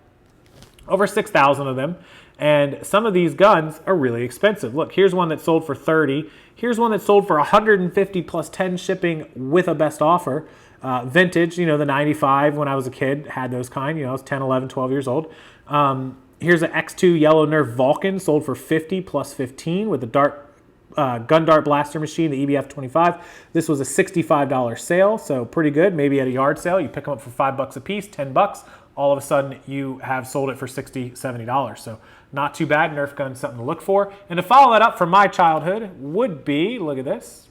over 6,000 of them. And some of these guns are really expensive. Look, here's one that sold for 30. Here's one that sold for 150 plus 10 shipping with a best offer. Vintage, the 95 when I was a kid had those kind. I was 10, 11, 12 years old. Here's an X2 yellow Nerf Vulcan sold for 50 plus 15 with the gun dart blaster machine, the EBF 25. This was a $65 sale, so pretty good. Maybe at a yard sale, you pick them up for $5 a piece, $10. All of a sudden, you have sold it for $60, $70. So not too bad. Nerf gun, something to look for. And to follow that up from my childhood would be, look at this.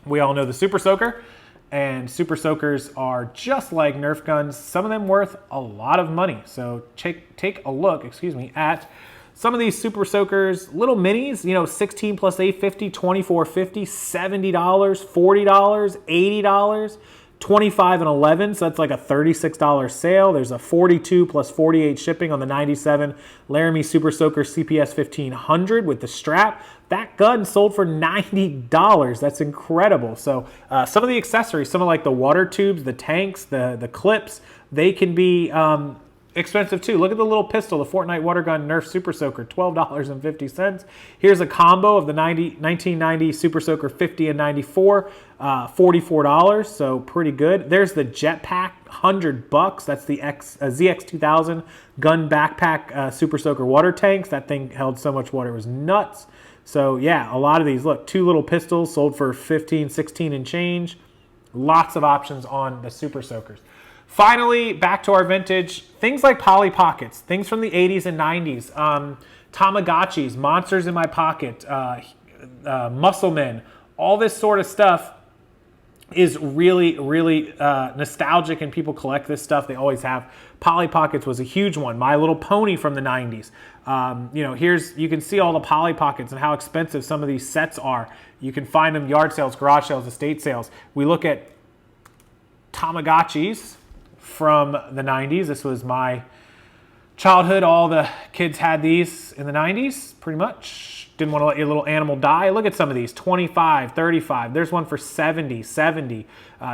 We all know the Super Soaker. And Super Soakers are just like Nerf guns, some of them worth a lot of money. So take a look, at some of these Super Soakers, little minis, 16 plus 850, 24.50, $70, $40, $80, 25 and 11, so that's like a $36 sale. There's a 42 plus 48 shipping on the 97 Laramie Super Soaker CPS 1500 with the strap. That gun sold for $90. That's incredible. So some of the accessories, some of like the water tubes, the tanks, the clips, they can be expensive too. Look at the little pistol, the Fortnite water gun Nerf Super Soaker, $12.50. Here's a combo of the 1990 Super Soaker 50 and 94, $44, so pretty good. There's the Jetpack, $100. That's the ZX2000 gun backpack Super Soaker water tanks. That thing held so much water, it was nuts. So yeah, a lot of these. Look, 2 little pistols sold for 15, 16 and change. Lots of options on the Super Soakers. Finally, back to our vintage, things like Polly Pockets, things from the 80s and 90s, Tamagotchis, Monsters in My Pocket, Muscle Men, all this sort of stuff is really, really nostalgic, and people collect this stuff. They always have. Polly Pockets was a huge one. My Little Pony from the 90s. You know, you can see all the Polly Pockets and how expensive some of these sets are. You can find them yard sales, garage sales, estate sales. We look at Tamagotchis from the 90s. This was my childhood. All the kids had these in the 90s, pretty much. Didn't want to let your little animal die. Look at some of these, 25, 35. There's one for 70,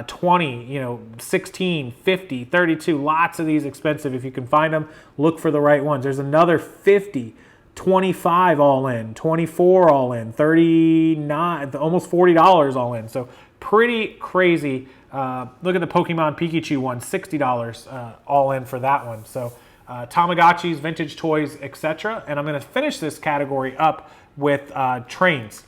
20, you know, 16, 50, 32. Lots of these expensive. If you can find them, look for the right ones. There's another 50, 25 all in, 24 all in, 39, almost $40 all in. So pretty crazy. Look at the Pokemon Pikachu one, $60 all in for that one. So Tamagotchis, vintage toys, etc. And I'm going to finish this category up with trains.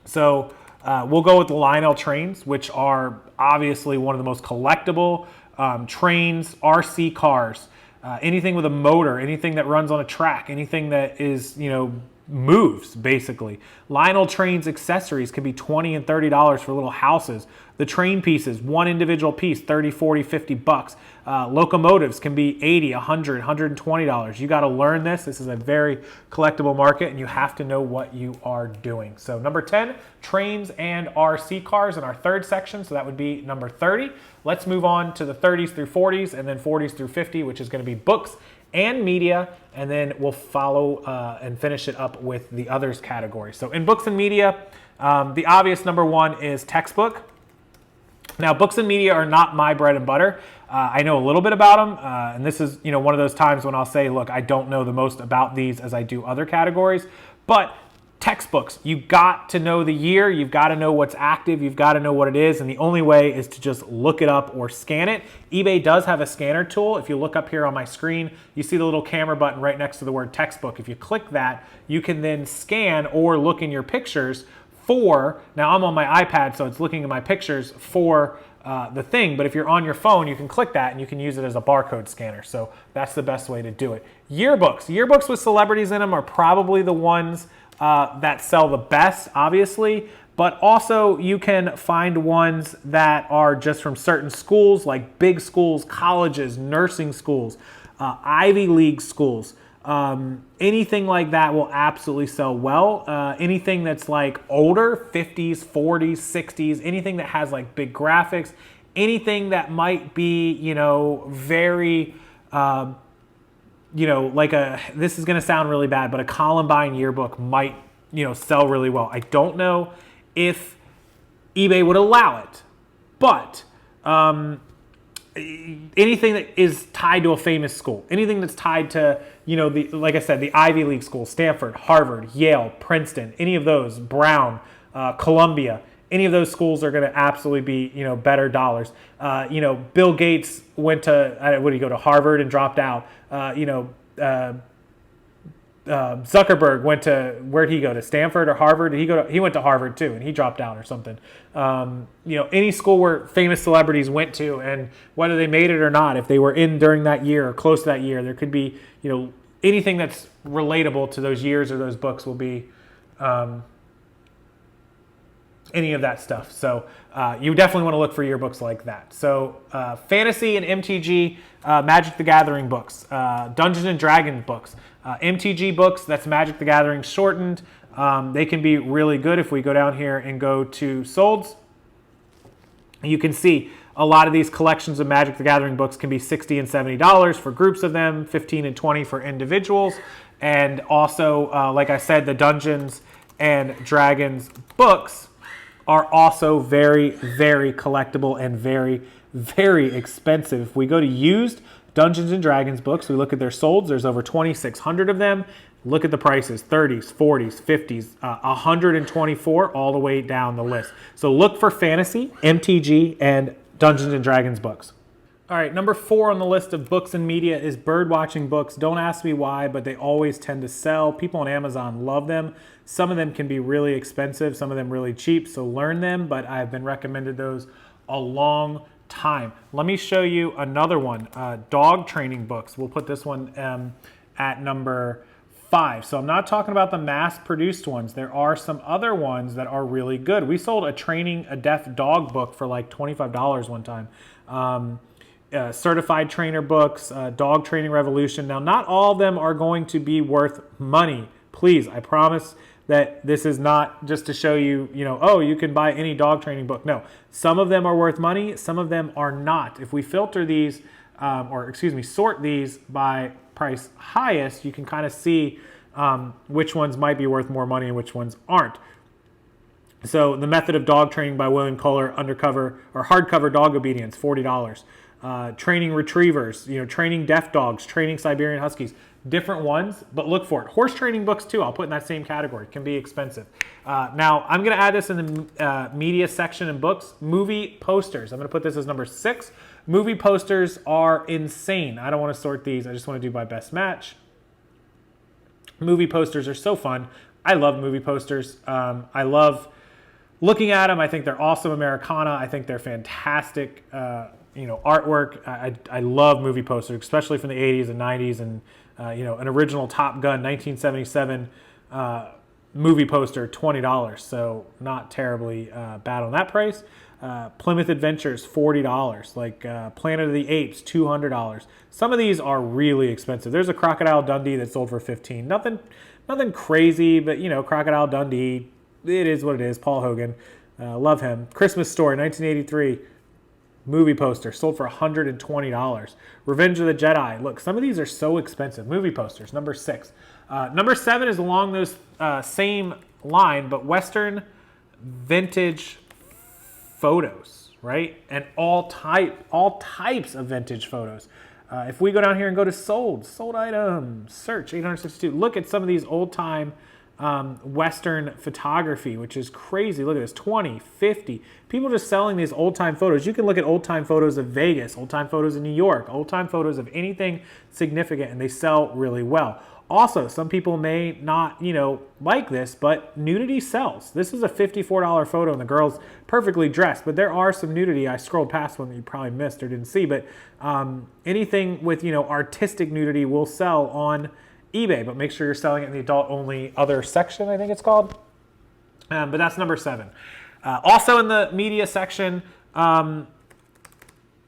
So we'll go with the Lionel Trains, which are obviously one of the most collectible trains, RC cars, anything with a motor, anything that runs on a track, anything that is, you know, moves basically. Lionel Trains accessories can be $20 and $30 for little houses. The train pieces, one individual piece, $30, $40, $50. Locomotives can be $80, $100, $120. You got to learn this. This is a very collectible market, and you have to know what you are doing. So number 10, trains and RC cars in our third section. So that would be number 30. Let's move on to the 30s through 40s, and then 40s through 50, which is going to be books and media, and then we'll follow and finish it up with the others category. So in books and media, the obvious number 1 is textbook. Now, books and media are not my bread and butter. I know a little bit about them, and this is, you know, one of those times when I'll say, look, I don't know the most about these as I do other categories, but textbooks, you've got to know the year, you've got to know what's active, you've got to know what it is, and the only way is to just look it up or scan it. eBay does have a scanner tool. If you look up here on my screen, you see the little camera button right next to the word textbook. If you click that, you can then scan or look in your pictures for, now I'm on my iPad, so it's looking at my pictures for the thing, but if you're on your phone, you can click that and you can use it as a barcode scanner. So that's the best way to do it. Yearbooks. Yearbooks with celebrities in them are probably the ones that sell the best, obviously, but also you can find ones that are just from certain schools, like big schools, colleges, nursing schools, Ivy League schools. Anything like that will absolutely sell well. Anything that's like older, 50s, 40s, 60s, anything that has like big graphics, anything that might be, you know, very, you know, like this is going to sound really bad, but a Columbine yearbook might, you know, sell really well. I don't know if eBay would allow it, but anything that is tied to a famous school, anything that's tied to, you know, like I said, the Ivy League schools, Stanford, Harvard, Yale, Princeton, any of those, Brown, Columbia, any of those schools are going to absolutely be, you know, better dollars. You know, Bill Gates went to, what did he go to, Harvard and dropped out. You know, Zuckerberg went to, where'd he go, to Stanford or Harvard? He went to Harvard too, and he dropped out or something. You know, any school where famous celebrities went to, and whether they made it or not, if they were in during that year or close to that year, there could be, you know, anything that's relatable to those years or those books will be any of that stuff. So you definitely want to look for yearbooks like that. So fantasy and MTG, Magic the Gathering books, Dungeons and Dragons books, MTG books, that's Magic the Gathering shortened. They can be really good. If we go down here and go to solds, you can see a lot of these collections of Magic the Gathering books can be $60 and $70 for groups of them, $15 and $20 for individuals. And also, like I said, the Dungeons and Dragons books are also very, very collectible and very, very expensive. If we go to used, Dungeons and Dragons books, we look at their solds. There's over 2,600 of them. Look at the prices, 30s, 40s, 50s, 124 all the way down the list. So look for fantasy, MTG, and Dungeons and Dragons books. All right, number 4 on the list of books and media is bird watching books. Don't ask me why, but they always tend to sell. People on Amazon love them. Some of them can be really expensive, some of them really cheap, so learn them, but I've been recommended those a long time. Let me show you another one, dog training books. We'll put this one at number 5. So I'm not talking about the mass-produced ones. There are some other ones that are really good. We sold a deaf dog book for like $25 one time. Certified trainer books, Dog Training Revolution. Now, not all of them are going to be worth money. Please, I promise that this is not just to show you, oh, you can buy any dog training book. No, some of them are worth money, some of them are not. If we filter these, sort these by price highest, you can kind of see which ones might be worth more money and which ones aren't. So, The Method of Dog Training by William Kohler, hardcover dog obedience, $40. Training retrievers, training deaf dogs, training Siberian Huskies, different ones, but look for it. Horse training books too, I'll put in that same category. It can be expensive. Now, I'm going to add this in the media section in books. Movie posters. I'm going to put this as number 6. Movie posters are insane. I don't want to sort these. I just want to do by best match. Movie posters are so fun. I love movie posters. I love looking at them. I think they're awesome Americana. I think they're fantastic artwork. I love movie posters, especially from the 80s and 90s, and an original Top Gun 1977 movie poster, $20. So not terribly bad on that price. Plymouth Adventures, $40. Like Planet of the Apes, $200. Some of these are really expensive. There's a Crocodile Dundee that sold for $15. Nothing crazy, but Crocodile Dundee, it is what it is. Paul Hogan, love him. Christmas Story, 1983. Movie poster, sold for $120. Revenge of the Jedi. Look, some of these are so expensive. Movie posters, number 6. Number 7 is along those same line, but Western vintage photos, right? And all types of vintage photos. If we go down here and go to sold items, search 862. Look at some of these old time Western photography, which is crazy. Look at this, 20, 50. People just selling these old-time photos. You can look at old-time photos of Vegas, old-time photos of New York, old-time photos of anything significant, and they sell really well. Also, some people may not, like this, but nudity sells. This is a $54 photo, and the girl's perfectly dressed, but there are some nudity. I scrolled past one that you probably missed or didn't see, but anything with, artistic nudity will sell on eBay, but make sure you're selling it in the adult-only other section, I think it's called. But that's number 7. Also in the media section,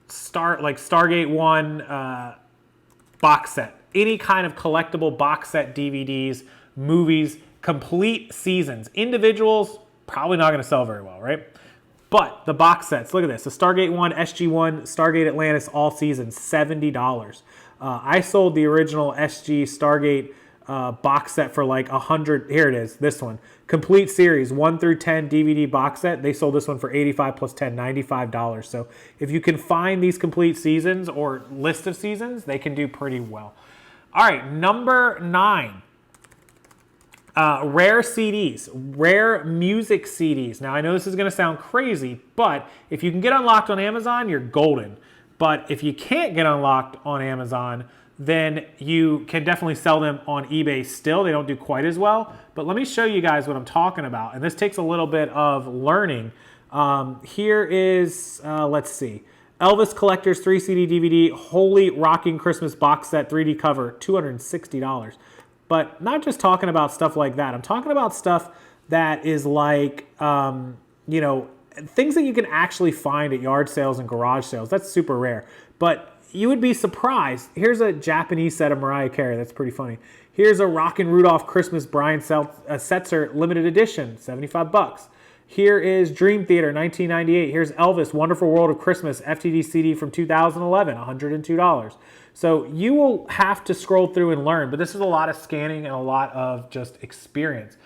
Stargate 1 box set. Any kind of collectible box set DVDs, movies, complete seasons. Individuals, probably not going to sell very well, right? But the box sets, look at this. The Stargate 1, SG-1, Stargate Atlantis, all seasons, $70. I sold the original SG Stargate box set for like $100. Here it is, this one. Complete series, 1 through 10 DVD box set. They sold this one for $85 plus 10, $95. So if you can find these complete seasons or list of seasons, they can do pretty well. All right, number 9. Rare CDs, rare music CDs. Now, I know this is going to sound crazy, but if you can get unlocked on Amazon, you're golden. But if you can't get unlocked on Amazon, then you can definitely sell them on eBay still. They don't do quite as well. But let me show you guys what I'm talking about. And this takes a little bit of learning. Here is, let's see, Elvis Collector's 3 CD DVD, Holy Rocking Christmas Box Set 3D cover, $260. But not just talking about stuff like that. I'm talking about stuff that is like, things that you can actually find at yard sales and garage sales. That's super rare. But you would be surprised. Here's a Japanese set of Mariah Carey. That's pretty funny. Here's a Rockin' Rudolph Christmas Bryant Setzer limited edition, $75. Here is Dream Theater, 1998. Here's Elvis, Wonderful World of Christmas, FTD CD from 2011, $102. So you will have to scroll through and learn, but this is a lot of scanning and a lot of just experience.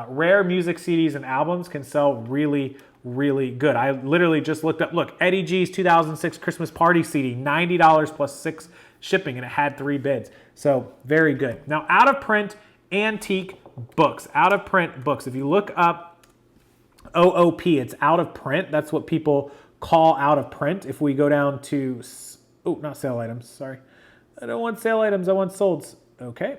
Rare music CDs and albums can sell really, really good. I literally just looked up, look, Eddie G's 2006 Christmas Party CD, $90 plus $6 shipping, and it had 3 bids. So very good. Now, out of print antique books. Out of print books. If you look up OOP, it's out of print. That's what people call out of print. If we go down to, oh, not sale items, sorry. I don't want sale items, I want solds. Okay,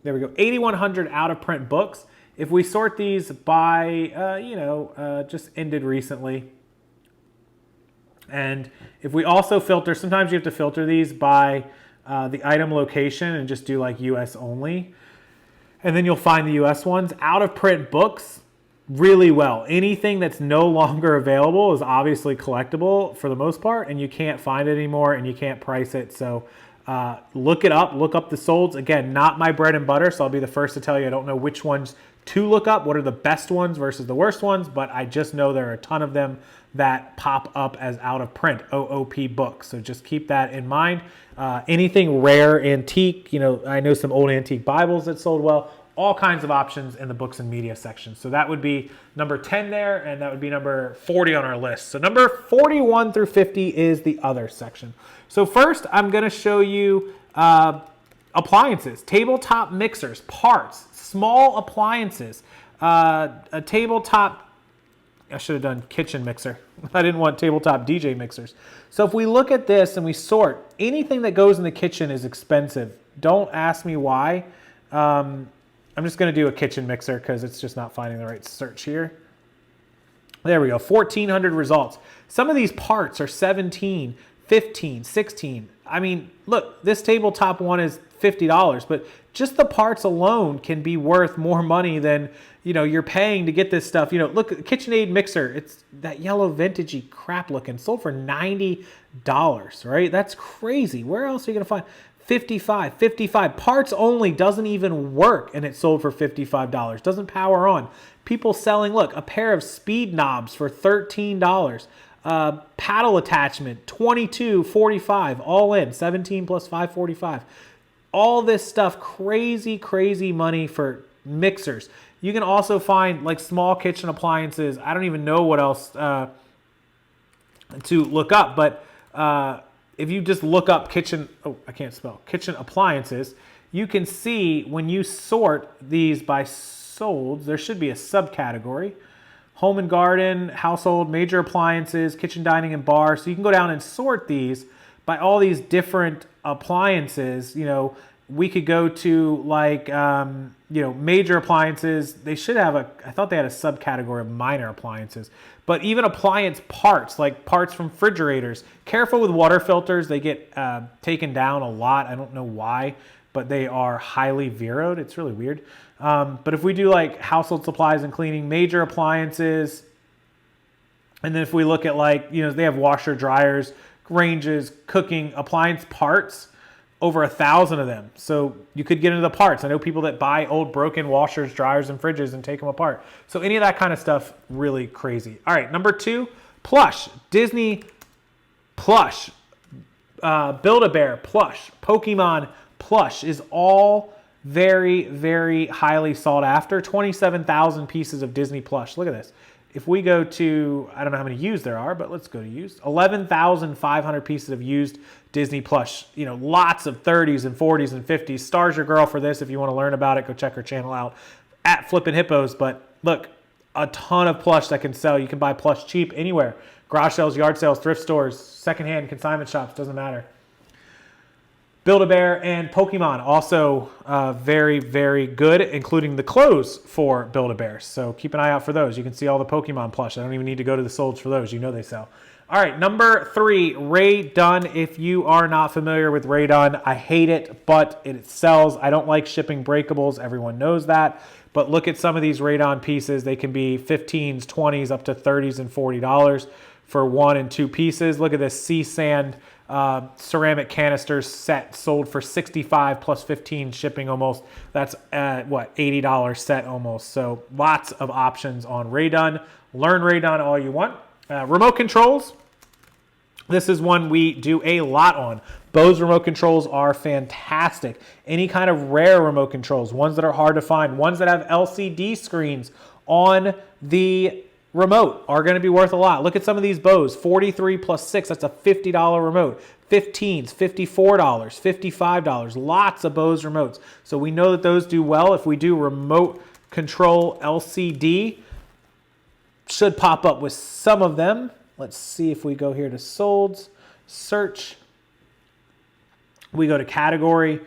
there we go. 8,100 out of print books. If we sort these by, just ended recently. And if we also filter, sometimes you have to filter these by the item location and just do like US only. And then you'll find the US ones. Out of print books, really well. Anything that's no longer available is obviously collectible for the most part, and you can't find it anymore and you can't price it. So look it up, look up the solds. Again, not my bread and butter, so I'll be the first to tell you I don't know which ones to look up, what are the best ones versus the worst ones, but I just know there are a ton of them that pop up as out of print, OOP books. So just keep that in mind. Anything rare, antique, I know some old antique Bibles that sold well, all kinds of options in the books and media section. So that would be number 10 there, and that would be number 40 on our list. So number 41 through 50 is the other section. So first, I'm gonna show you appliances, tabletop mixers, parts, small appliances, a tabletop, I should have done kitchen mixer. I didn't want tabletop DJ mixers. So if we look at this and we sort, anything that goes in the kitchen is expensive. Don't ask me why. I'm just gonna do a kitchen mixer because it's just not finding the right search here. There we go, 1,400 results. Some of these parts are 17, 15, 16. I mean, look, this tabletop one is $50, but just the parts alone can be worth more money than you're paying to get this stuff. Look, KitchenAid mixer, it's that yellow vintagey crap looking, sold for $90, right? That's crazy. Where else are you gonna find 55 parts only, doesn't even work, and it sold for $55, doesn't power on. People selling, look, a pair of speed knobs for $13, paddle attachment $22.45, all in 17 plus $5.45. All this stuff, crazy money for mixers. You can also find like small kitchen appliances. I don't even know what else to look up, but if you just look up kitchen appliances, you can see when you sort these by solds, there should be a subcategory. Home and garden, household, major appliances, kitchen, dining, and bar. So you can go down and sort these by all these different appliances. We could go to like, major appliances. They should have I thought they had a subcategory of minor appliances. But even appliance parts, like parts from refrigerators. Careful with water filters. They get taken down a lot. I don't know why, but they are highly zeroed. It's really weird. But if we do like household supplies and cleaning, major appliances, and then if we look at like, they have washer, dryers, ranges, cooking, appliance parts, over 1,000 of them. So you could get into the parts. I know people that buy old broken washers, dryers, and fridges and take them apart. So any of that kind of stuff, really crazy. All right, number 2, plush. Disney plush, Build-A-Bear plush, Pokemon plush is all very highly sought after. 27,000 pieces of Disney plush. Look at this. If we go to, I don't know how many used there are, but let's go to used. 11,500 pieces of used Disney plush. Lots of 30s and 40s and 50s. Star's your girl for this. If you want to learn about it, go check her channel out at Flippin' Hippos. But look, a ton of plush that can sell. You can buy plush cheap anywhere. Garage sales, yard sales, thrift stores, secondhand consignment shops, doesn't matter. Build-A-Bear and Pokemon also very good, including the clothes for Build-A-Bear. So keep an eye out for those. You can see all the Pokemon plush. I don't even need to go to the solds for those. They sell. All right, number 3, Ray Dunn. If you are not familiar with Ray Dunn, I hate it, but it sells. I don't like shipping breakables. Everyone knows that. But look at some of these Ray Dunn pieces. They can be 15s, 20s, up to 30s and $40 for 1 and 2 pieces. Look at this sea sand ceramic canisters set, sold for $65 plus 15 shipping almost. That's $80 set almost. So lots of options on Ray Dunn. Learn Ray Dunn all you want. Remote controls. This is one we do a lot on. Bose remote controls are fantastic. Any kind of rare remote controls, ones that are hard to find, ones that have LCD screens on the remote are going to be worth a lot. Look at some of these Bose, 43 plus 6, that's a $50 remote. $15s, $54, $55, lots of Bose remotes. So we know that those do well. If we do remote control LCD, should pop up with some of them. Let's see if we go here to solds, search. We go to category,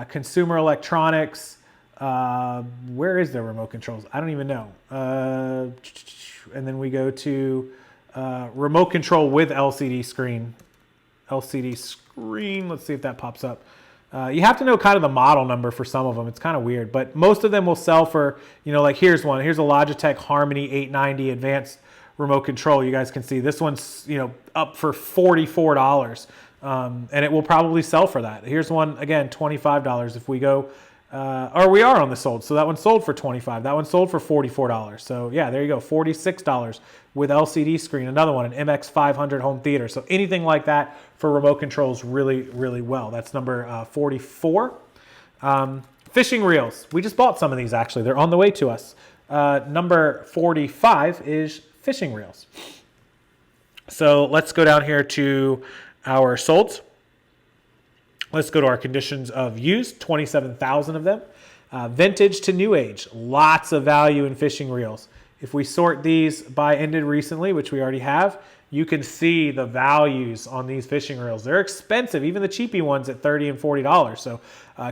consumer electronics. Where is their remote controls? I don't even know. And then we go to remote control with LCD screen. LCD screen. Let's see if that pops up. You have to know kind of the model number for some of them. It's kind of weird, but most of them will sell for, you know, like here's one. Here's a Logitech Harmony 890 Advanced Remote Control. You guys can see this one's, you know, up for $44. And it will probably sell for that. Here's one, again, $25 if we go, or we are on the sold. So that one sold for $25. That one sold for $44. So yeah, there you go, $46 with LCD screen. Another one, an MX500 home theater. So anything like that for remote controls really, really well. That's number 44. Fishing reels. We just bought some of these actually. They're on the way to us. Number 45 is fishing reels. So let's go down here to our solds. Let's go to our conditions of use, 27,000 of them. Vintage to new age, lots of value in fishing reels. If we sort these by ended recently, which we already have, you can see the values on these fishing reels. They're expensive, even the cheapy ones at $30 and $40. So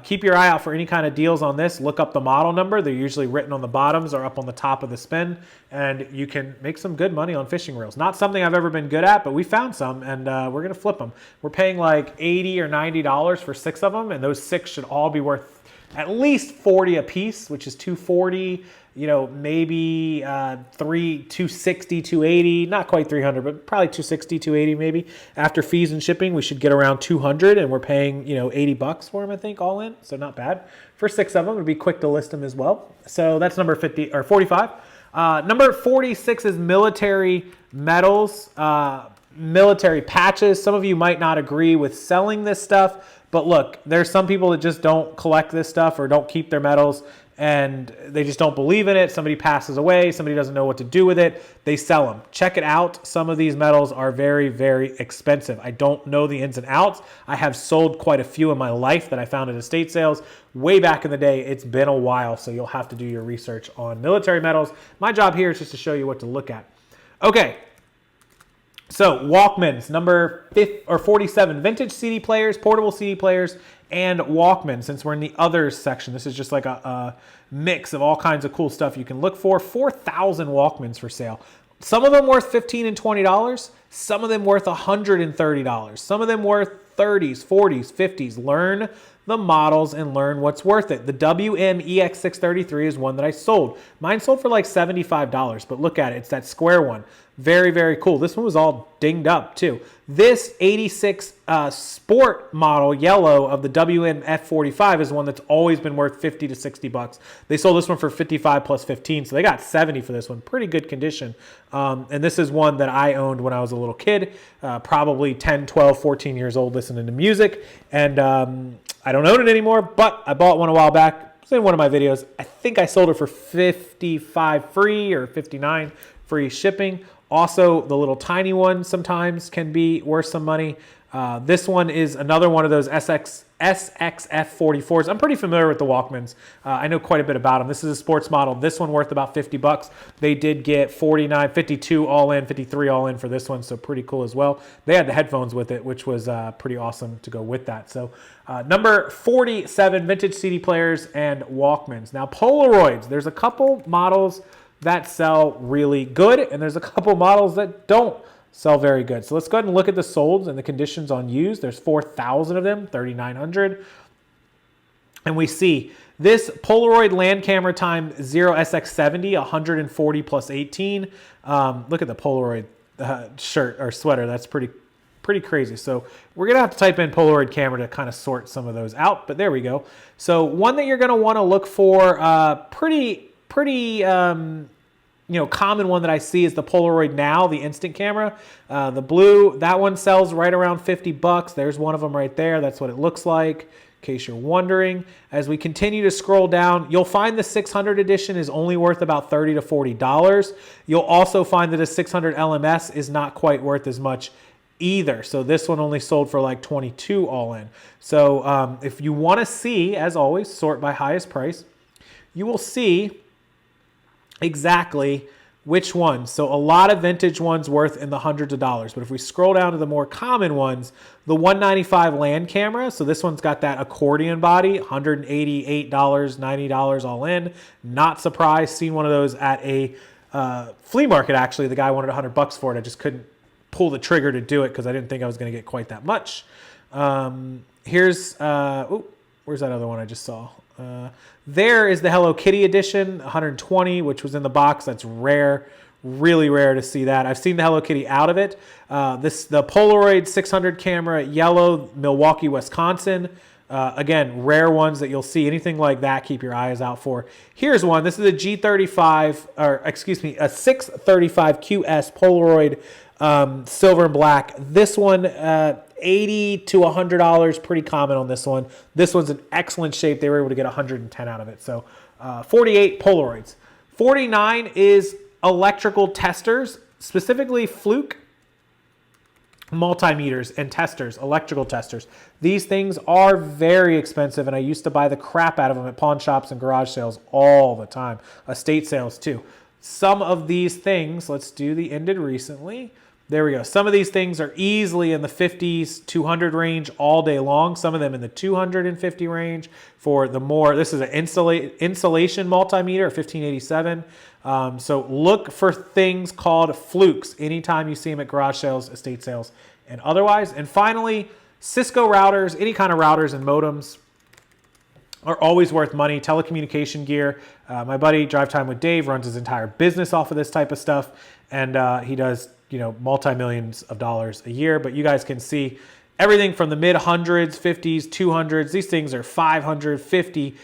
keep your eye out for any kind of deals on this. Look up the model number. They're usually written on the bottoms or up on the top of the spin, and you can make some good money on fishing reels. Not something I've ever been good at, but we found some, and we're going to flip them. We're paying like $80 or $90 for 6 of them, and those 6 should all be worth at least $40 a piece, which is $240. You know, maybe $260, $280, not quite $300, but probably $260, $280 maybe. After fees and shipping, we should get around $200, and we're paying, you know, $80 for them, I think, all in. So not bad. For 6 of them, it'd be quick to list them as well. So that's number 50 or 45. Number 46 is military medals, military patches. Some of you might not agree with selling this stuff, but look, there's some people that just don't collect this stuff or don't keep their medals, and they just don't believe in it. Somebody passes away, somebody doesn't know what to do with it, they sell them. Check it out. Some of these medals are very, very expensive. I don't know the ins and outs. I have sold quite a few in my life that I found at estate sales way back in the day. It's been a while, so you'll have to do your research on military medals. My job here is just to show you what to look at. Okay, so Walkmans, number 47, vintage CD players, portable CD players, and Walkman. Since we're in the others section, this is just like a mix of all kinds of cool stuff you can look for. 4,000 Walkmans for sale. Some of them worth $15 and $20. Some of them worth $130. Some of them worth 30s, 40s, 50s. Learn the models and learn what's worth it. The WM-EX633 is one that I sold. Mine sold for like $75, but look at it. It's that square one. Very, very cool. This one was all dinged up too. This 86 sport model yellow of the WM F45 is one that's always been worth $50 to $60. They sold this one for 55 plus 15, so they got 70 for this one. Pretty good condition. And this is one that I owned when I was a little kid, probably 10, 12, 14 years old, listening to music. And I don't own it anymore, but I bought one a while back. It's in one of my videos. I think I sold it for 55 free or 59 free shipping. Also, the little tiny one sometimes can be worth some money. This one is another one of those SXF44s. I'm pretty familiar with the Walkmans. I know quite a bit about them. This is a sports model. This one worth about $50. They did get 49, 52 all in, 53 all in for this one, so pretty cool as well. They had the headphones with it, which was pretty awesome to go with that. So number 47, vintage CD players and Walkmans. Now Polaroids, there's a couple models that sell really good, and there's a couple models that don't sell very good. So let's go ahead and look at the solds and the conditions on used. There's 4,000 of them, 3,900. And we see this Polaroid land camera time 0SX70, 140 plus 18. Look at the Polaroid shirt or sweater. That's pretty crazy. So we're going to have to type in Polaroid camera to kind of sort some of those out, but there we go. So one that you're going to want to look for, pretty common one that I see is the Polaroid Now, the instant camera. The blue, that one sells right around $50. There's one of them right there. That's what it looks like, in case you're wondering. As we continue to scroll down, you'll find the 600 edition is only worth about $30 to $40. You'll also find that a 600 LMS is not quite worth as much either. So this one only sold for like 22 all in. So if you want to see, as always, sort by highest price, you will see exactly which ones. So a lot of vintage ones worth in the hundreds of dollars. But if we scroll down to the more common ones, the $195 land camera. So this one's got that accordion body, $188, $90 all in. Not surprised. Seen one of those at a flea market, actually. The guy wanted $100 for it. I just couldn't pull the trigger to do it because I didn't think I was going to get quite that much. Here's, where's that other one I just saw? There is the Hello Kitty edition, 120, which was in the box. That's rare, really rare to see that. I've seen the Hello Kitty out of it. The Polaroid 600 camera, yellow, Milwaukee, Wisconsin. Again, rare ones that you'll see. Anything like that, keep your eyes out for. Here's one. This is a G35, or excuse me, a 635 QS Polaroid, silver and black. This one, $80 to $100, pretty common on this one. This one's in excellent shape. They were able to get 110 out of it. So 48 Polaroids. 49 is electrical testers, specifically Fluke multimeters and testers, electrical testers. These things are very expensive, and I used to buy the crap out of them at pawn shops and garage sales all the time. Estate sales too. Some of these things, let's do the ended recently. There we go. Some of these things are easily in the 50s, 200 range all day long. Some of them in the 250 range for the more, this is an insulation multimeter, 1587. So look for things called flukes anytime you see them at garage sales, estate sales, and otherwise. And finally, Cisco routers, any kind of routers and modems are always worth money. Telecommunication gear. My buddy, Drive Time with Dave, runs his entire business off of this type of stuff. And he does, multi-millions of dollars a year. But you guys can see everything from the mid hundreds, 50s, 200s. These things are 500, 50.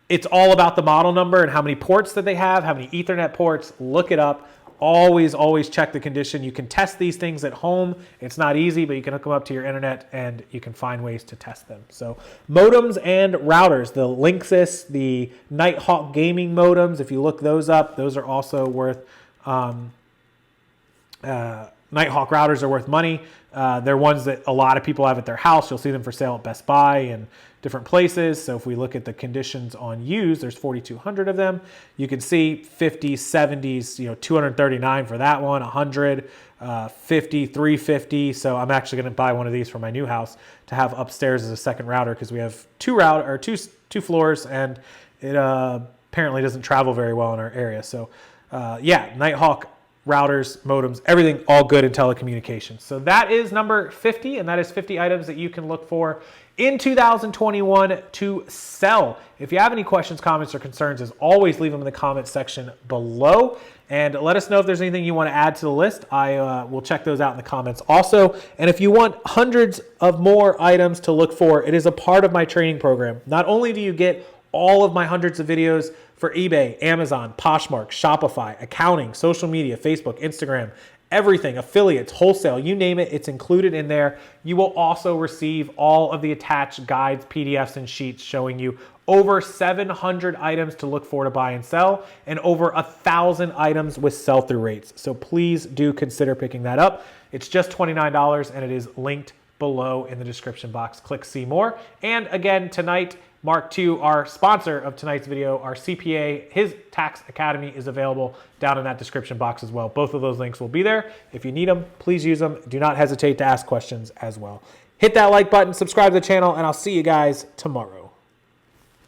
It's all about the model number and how many ports that they have, how many Ethernet ports. Look it up. Always, always check the condition. You can test these things at home. It's not easy, but you can hook them up to your internet and you can find ways to test them. So modems and routers, the Linksys, the Nighthawk gaming modems, if you look those up, those are also worth, Nighthawk routers are worth money. They're ones that a lot of people have at their house. You'll see them for sale at Best Buy and different places. So if we look at the conditions on used, there's 4,200 of them. You can see 50s, 70s, 239 for that one, 100, 50, 350. So I'm actually going to buy one of these for my new house to have upstairs as a second router because we have two floors and it apparently doesn't travel very well in our area. So yeah, Nighthawk routers, modems, everything all good in telecommunications. So that is number 50, and that is 50 items that you can look for in 2021 to sell. If you have any questions, comments, or concerns, as always, leave them in the comments section below. And let us know if there's anything you want to add to the list. I will check those out in the comments also. And if you want hundreds of more items to look for, it is a part of my training program. Not only do you get all of my hundreds of videos for eBay, Amazon, Poshmark, Shopify, accounting, social media, Facebook, Instagram, everything, affiliates, wholesale, you name it, it's included in there. You will also receive all of the attached guides, PDFs, and sheets showing you over 700 items to look for to buy and sell, and over 1,000 items with sell-through rates. So please do consider picking that up. It's just $29, and it is linked below in the description box. Click see more. And again, tonight, Mark II, our sponsor of tonight's video, our CPA, his tax academy is available down in that description box as well. Both of those links will be there. If you need them, please use them. Do not hesitate to ask questions as well. Hit that like button, subscribe to the channel, and I'll see you guys tomorrow.